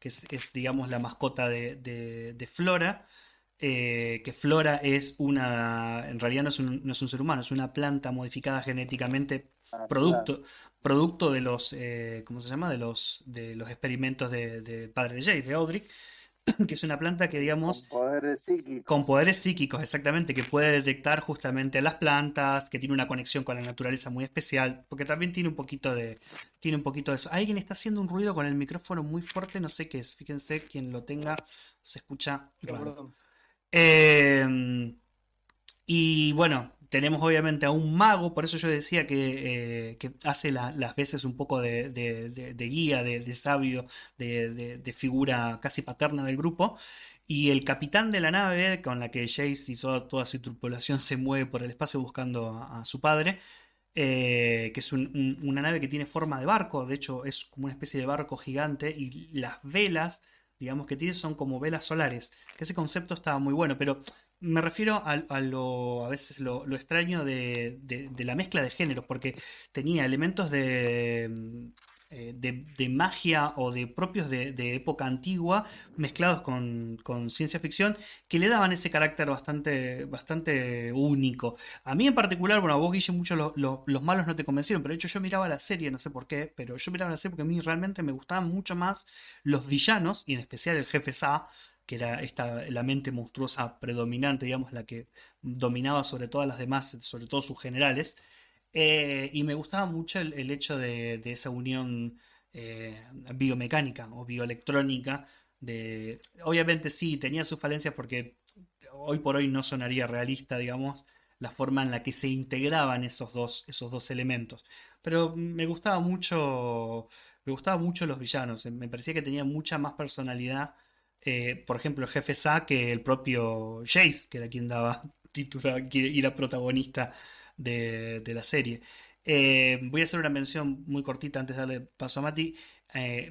A: es, digamos, la mascota de Flora. Que Flora en realidad no es un ser humano, es una planta modificada genéticamente,
B: Ah, claro.
A: producto de los, ¿cómo se llama? De los experimentos del padre de Jade, de Audric, que es una planta que,
B: Con
A: digamos,
B: poderes
A: con
B: psíquicos.
A: poderes psíquicos, exactamente, que puede detectar justamente a las plantas, que tiene una conexión con la naturaleza muy especial, porque también tiene un poquito de eso. Alguien está haciendo un ruido con el micrófono muy fuerte, no sé qué es, fíjense, quien lo tenga, se escucha raro.
C: Perdón.
A: Y bueno, tenemos obviamente a un mago, por eso yo decía que hace las veces un poco de guía, de sabio, de figura casi paterna del grupo. Y el capitán de la nave con la que Jace y toda su tripulación se mueve por el espacio buscando a su padre, que es una nave que tiene forma de barco, de hecho es como una especie de barco gigante y las velas, digamos que tiene, son como velas solares, que ese concepto estaba muy bueno, pero me refiero a veces lo extraño de la mezcla de géneros, porque tenía elementos de magia o de propios de época antigua mezclados con ciencia ficción que le daban ese carácter bastante único. A mí en particular, bueno, a vos, Guille, mucho los malos no te convencieron, pero de hecho yo miraba la serie, no sé por qué, pero yo miraba la serie porque a mí realmente me gustaban mucho más los villanos, y en especial el jefe Sa, que era la mente monstruosa predominante, digamos, la que dominaba sobre todas las demás, sobre todo sus generales. Y me gustaba mucho el hecho de esa unión biomecánica o bioelectrónica. Obviamente sí, tenía sus falencias porque hoy por hoy no sonaría realista, digamos, la forma en la que se integraban esos dos elementos. Pero me gustaba mucho los villanos. Me parecía que tenían mucha más personalidad. Por ejemplo, el jefe Zack que el propio Jace, que era quien daba título y era protagonista de la serie. Voy a hacer una mención muy cortita antes de darle paso a Mati.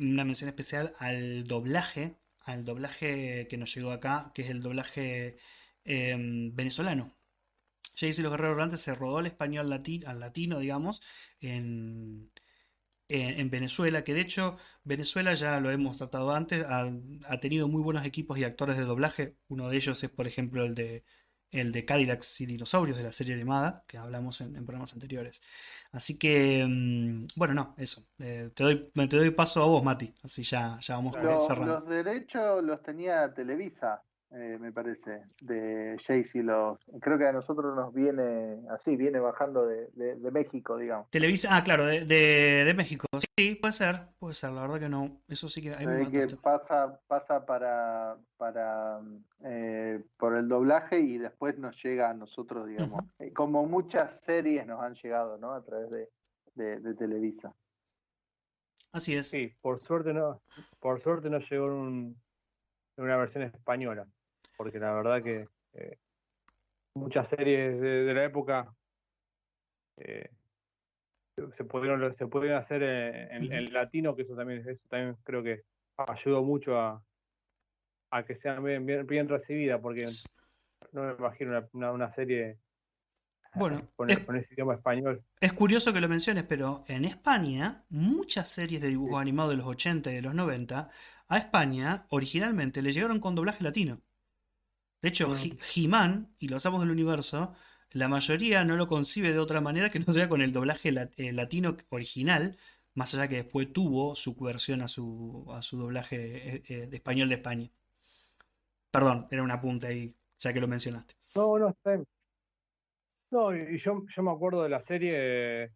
A: Una mención especial al doblaje que nos llegó acá, que es el doblaje venezolano. Jace y los Guerreros Errantes se rodó al español al latino, digamos, en, en Venezuela, que de hecho Venezuela, ya lo hemos tratado antes, ha tenido muy buenos equipos y actores de doblaje. Uno de ellos es, por ejemplo, el de Cadillacs y Dinosaurios de la serie animada, que hablamos en programas anteriores. Así que, bueno, no, eso. Te doy paso a vos, Mati, así ya vamos
C: Claro.
A: cerrando.
B: Los derechos los tenía Televisa, me parece, de Jayce y los. Creo que a nosotros nos viene así, viene bajando de México, digamos.
A: Televisa, claro, de México. Sí, puede ser, la verdad que no. Eso sí que ahí
B: Se
A: me
B: ve que
A: mataste.
B: pasa por el doblaje y después nos llega a nosotros, digamos.
A: Ujú.
B: Como muchas series nos han llegado, ¿no? A través de Televisa.
A: Así es.
C: Sí, por suerte no llegó en una versión española, porque la verdad que muchas series de la época eh, se pudieron hacer
A: Ujú.
C: en latino, que eso también creo que ayudó mucho a que sean bien recibidas, porque no me imagino una serie
A: Bueno,
C: con ese idioma español.
A: es curioso que lo menciones, pero en España, muchas series de dibujos
B: Sí.
A: animados de los 80 y de los 90, a España originalmente le llegaron con doblaje latino. De hecho,
C: Mm.
A: He-Man y los Amos del Universo, la mayoría no lo concibe de otra manera que no sea con el doblaje latino original, más allá que después tuvo su versión a su doblaje de español de España. Perdón, era una punta ahí, ya que lo mencionaste.
C: No, no, está bien. No, y yo me acuerdo de la serie,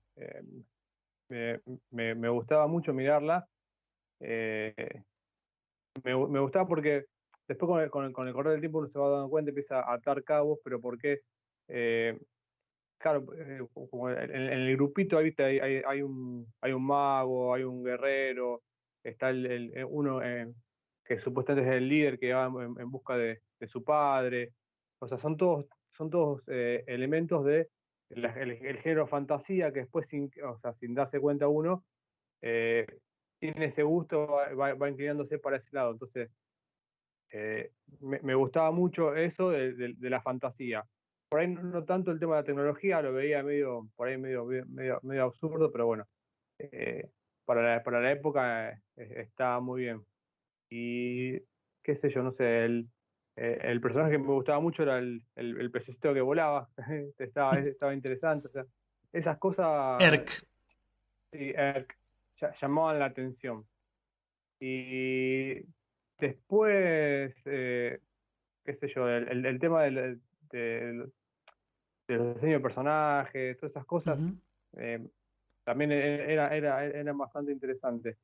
C: me, me gustaba mucho mirarla. eh, me gustaba porque después con el correr del tiempo uno se va dando cuenta, empieza a atar cabos, pero ¿por qué? Eh, claro, como en el grupito ahí, ¿viste? Hay un mago, hay un guerrero, está uno que supuestamente es el líder que va en busca de su padre. O sea, son todos elementos de el género fantasía que después, o sea, sin darse cuenta uno, eh, tiene ese gusto, va inclinándose para ese lado. Entonces, me gustaba mucho eso de la fantasía. Por ahí no tanto el tema de la tecnología, lo veía por ahí medio absurdo, pero bueno, eh, para la época estaba muy bien. Y qué sé yo, no sé, el personaje que me gustaba mucho era el pececito que volaba, estaba interesante, o sea, esas cosas
A: Erk.
C: sí, llamaban la atención. Y después, qué sé yo, el tema del- de los diseños de personajes, todas esas cosas,
A: Ujú.
C: eh, también eran bastante interesantes.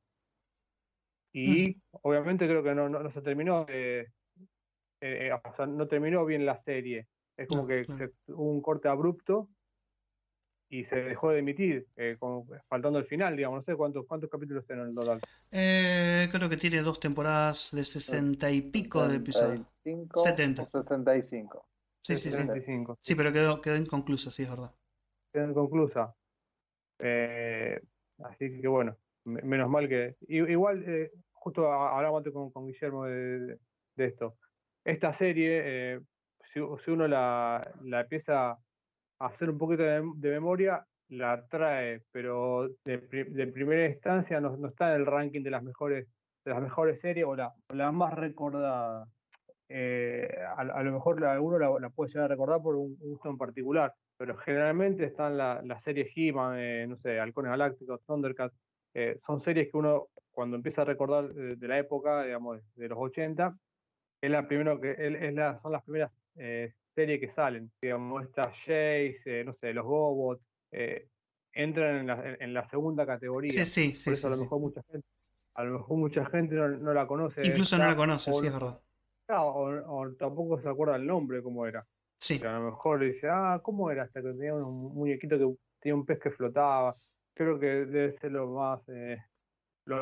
A: Mm.
C: Y obviamente creo que no se terminó, o sea, no terminó bien la serie. Es como
A: No,
C: que
A: claro.
C: hubo un corte abrupto y se dejó de emitir, como faltando el final, digamos. No sé cuántos capítulos eran en total.
A: Creo que tiene 2 temporadas de 60 y pico de
B: setenta
A: episodios.
B: y cinco o
A: 70.
B: 65.
A: Sí, sí, sí.
C: 65,
A: Sí,
C: sí.
A: pero quedó inconclusa, sí, es verdad.
C: Quedó inconclusa. Eh, Así que bueno, menos mal que. Igual, justo hablamos antes con Guillermo de esto. Esta serie, si uno la empieza a hacer un poquito de memoria, la trae, pero de primera instancia no está en el ranking de las mejores series o la más recordada. A lo mejor alguno la puede llegar a recordar por un gusto en particular, pero generalmente están las series He-Man, no sé, Halcones Galácticos, Thundercats, son series que uno cuando empieza a recordar de la época, digamos, de los 80, son las primeras series que salen, digamos, está Jace, no sé, los Gobots, entran en la segunda
A: Sí,
C: categoría,
A: sí,
C: por
A: sí,
C: eso
A: sí, sí.
C: a lo mejor mucha gente no la conoce,
A: Incluso no la conoce, sí, es verdad.
C: o tampoco se acuerda el nombre, cómo era.
A: Sí.
C: A lo mejor dice, ¿cómo era? Hasta que tenía un muñequito que tenía un pez que flotaba. Creo que debe ser lo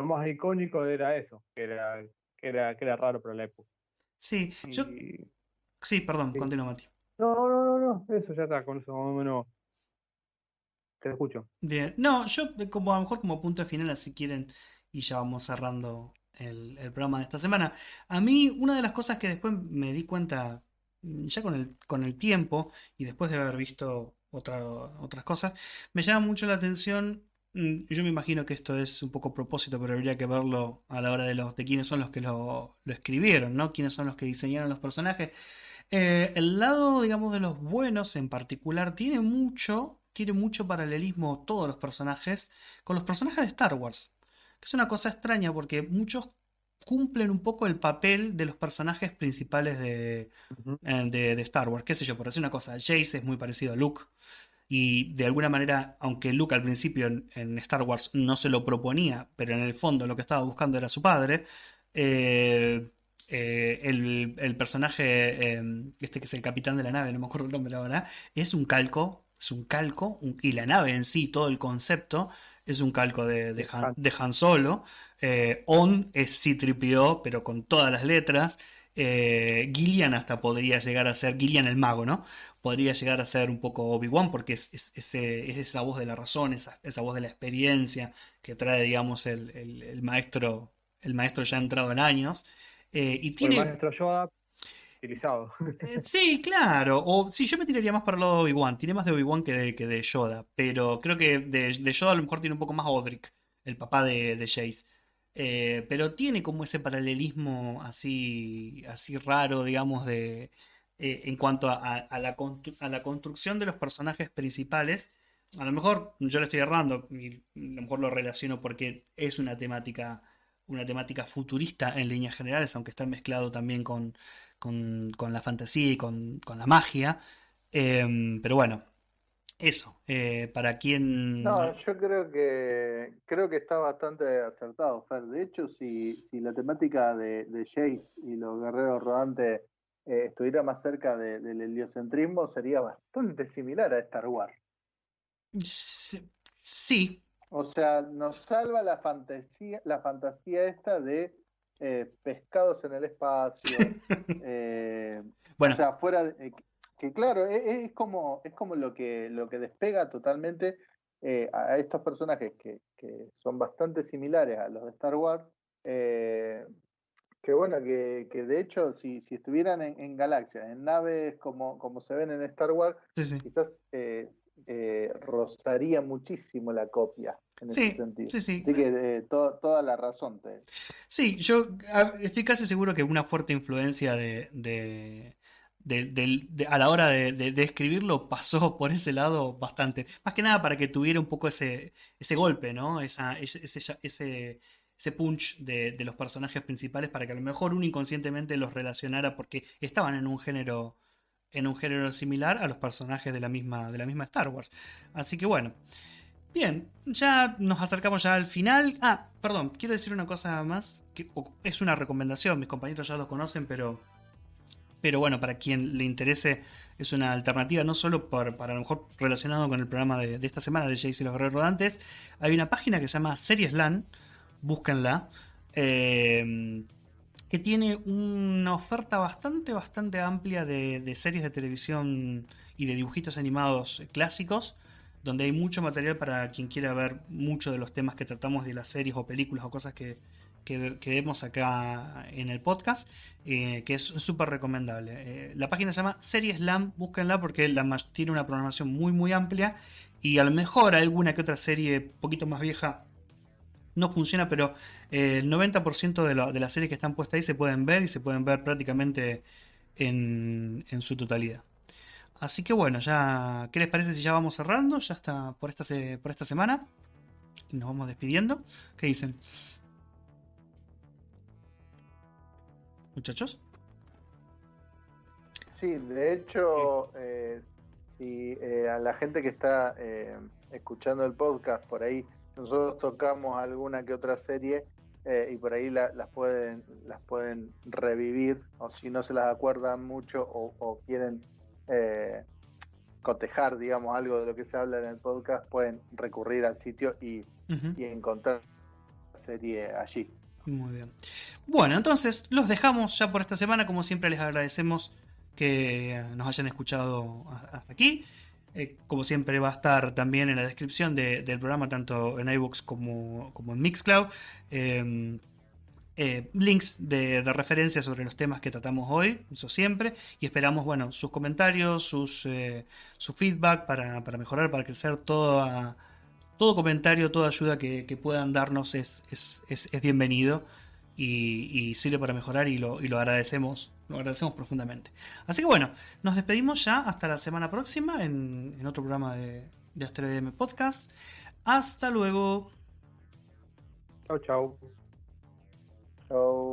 C: más icónico era eso, que era raro para la época.
A: Sí,
C: Y,
A: sí, perdón,
C: sí.
A: continúa, Mati.
C: No, eso ya está, con eso más o menos te escucho.
A: Bien. No, yo como a lo mejor como punto final, si quieren, y ya vamos cerrando el programa de esta semana. A mí, una de las cosas que después me di cuenta, ya con el tiempo, y después de haber visto otras cosas, me llama mucho la atención. Yo me imagino que esto es un poco propósito, pero habría que verlo a la hora de quiénes son los que lo escribieron, ¿no? Quiénes son los que diseñaron los personajes. El lado, digamos, de los buenos en particular tiene mucho paralelismo todos los personajes con los personajes de Star Wars. Que es una cosa extraña porque muchos cumplen un poco el papel de los personajes principales
C: Ujú.
A: de Star Wars. Qué sé yo, por decir una cosa, Jace es muy parecido a Luke. Y de alguna manera, aunque Luke al principio en Star Wars no se lo proponía, pero en el fondo lo que estaba buscando era su padre, eh, el personaje, este que es el capitán de la nave, no me acuerdo el nombre ahora, es un calco, y la nave en sí, todo el concepto, es un calco de, de
C: De
A: Han,
C: Han.
A: de Han Solo. On es C-3PO, pero con todas las letras. Gillian hasta podría llegar a ser, Gillian el mago, ¿no? Podría llegar a ser un poco Obi-Wan porque es esa voz de la razón, esa voz de la experiencia que trae, digamos, el maestro ya entrado en años. Y
C: O el
A: tiene.
C: maestro Yoda utilizado.
A: Sí, claro. O sí, yo me tiraría más para el lado de Obi-Wan. Tiene más de Obi-Wan que de Yoda. Pero creo que de Yoda a lo mejor tiene un poco más Odric, el papá de Jace. Pero tiene como ese paralelismo así raro, digamos, en cuanto a la construcción de los personajes principales. A lo mejor yo le estoy errando y a lo mejor lo relaciono porque es una temática futurista en líneas generales, aunque está mezclado también con la fantasía y con la magia. Pero bueno, eso. Para
B: No,
A: quien.
B: yo creo que está bastante acertado, Fer. De hecho, si la temática de Jace y los guerreros rodantes estuviera más cerca del heliocentrismo, sería bastante similar a Star Wars.
A: Sí.
B: O sea, nos salva la fantasía esta de pescados en el espacio. O
A: Bueno,
B: sea, que claro, es como lo que despega totalmente a estos personajes que son bastante similares a los de Star Wars. eh, que bueno, que de hecho, si estuvieran en galaxias, en naves como se ven en Star Wars,
A: sí, sí.
B: quizás rozaría muchísimo la copia en ese
A: Sí,
B: sentido.
A: sí, sí.
B: Así que toda la razón.
A: Sí, yo estoy casi seguro que una fuerte influencia a la hora de escribirlo pasó por ese lado bastante. Más que nada para que tuviera un poco ese golpe, ¿no? Ese punch de los personajes principales para que a lo mejor uno inconscientemente los relacionara porque estaban en un género similar a los personajes de la misma Star Wars. Así que bueno. Bien, ya nos acercamos ya al final. Perdón, quiero decir una cosa más, que es una recomendación, mis compañeros ya lo conocen, pero bueno, para quien le interese es una alternativa, no solo para a lo mejor relacionado con el programa de esta semana de Jace y los Guerreros Rodantes. Hay una página que se llama Seriesland, búsquenla, que tiene una oferta bastante, bastante amplia de series de televisión y de dibujitos animados clásicos, donde hay mucho material para quien quiera ver muchos de los temas que tratamos de las series o películas o cosas que que vemos acá en el podcast, que es súper recomendable. La página se llama Series Slam, búsquenla porque tiene una programación muy muy amplia y a lo mejor alguna que otra serie un poquito más vieja no funciona, pero el 90% de las series que están puestas ahí se pueden ver y se pueden ver prácticamente en su totalidad. Así que bueno, ya, ¿qué les parece si ya vamos cerrando? Ya está por esta semana. Y nos vamos despidiendo. ¿Qué dicen, muchachos?
B: Sí, de hecho, si a la gente que está escuchando el podcast por ahí, nosotros tocamos alguna que otra serie y por ahí las pueden revivir, o si no se las acuerdan mucho o quieren cotejar, digamos, algo de lo que se habla en el podcast, pueden recurrir al sitio y encontrar la serie allí.
A: Muy bien. Bueno, entonces los dejamos ya por esta semana. Como siempre les agradecemos que nos hayan escuchado hasta aquí. Como siempre va a estar también en la descripción del programa, tanto en iVoox como en Mixcloud, links de referencia sobre los temas que tratamos hoy, eso siempre, y esperamos, bueno, sus comentarios, su feedback para mejorar, para crecer. Todo comentario, toda ayuda que puedan darnos es bienvenido y sirve para mejorar y lo agradecemos profundamente. Así que bueno, nos despedimos ya hasta la semana próxima en otro programa de Asteroide DM Podcast. Hasta luego.
C: Chau, chau.
B: Chau.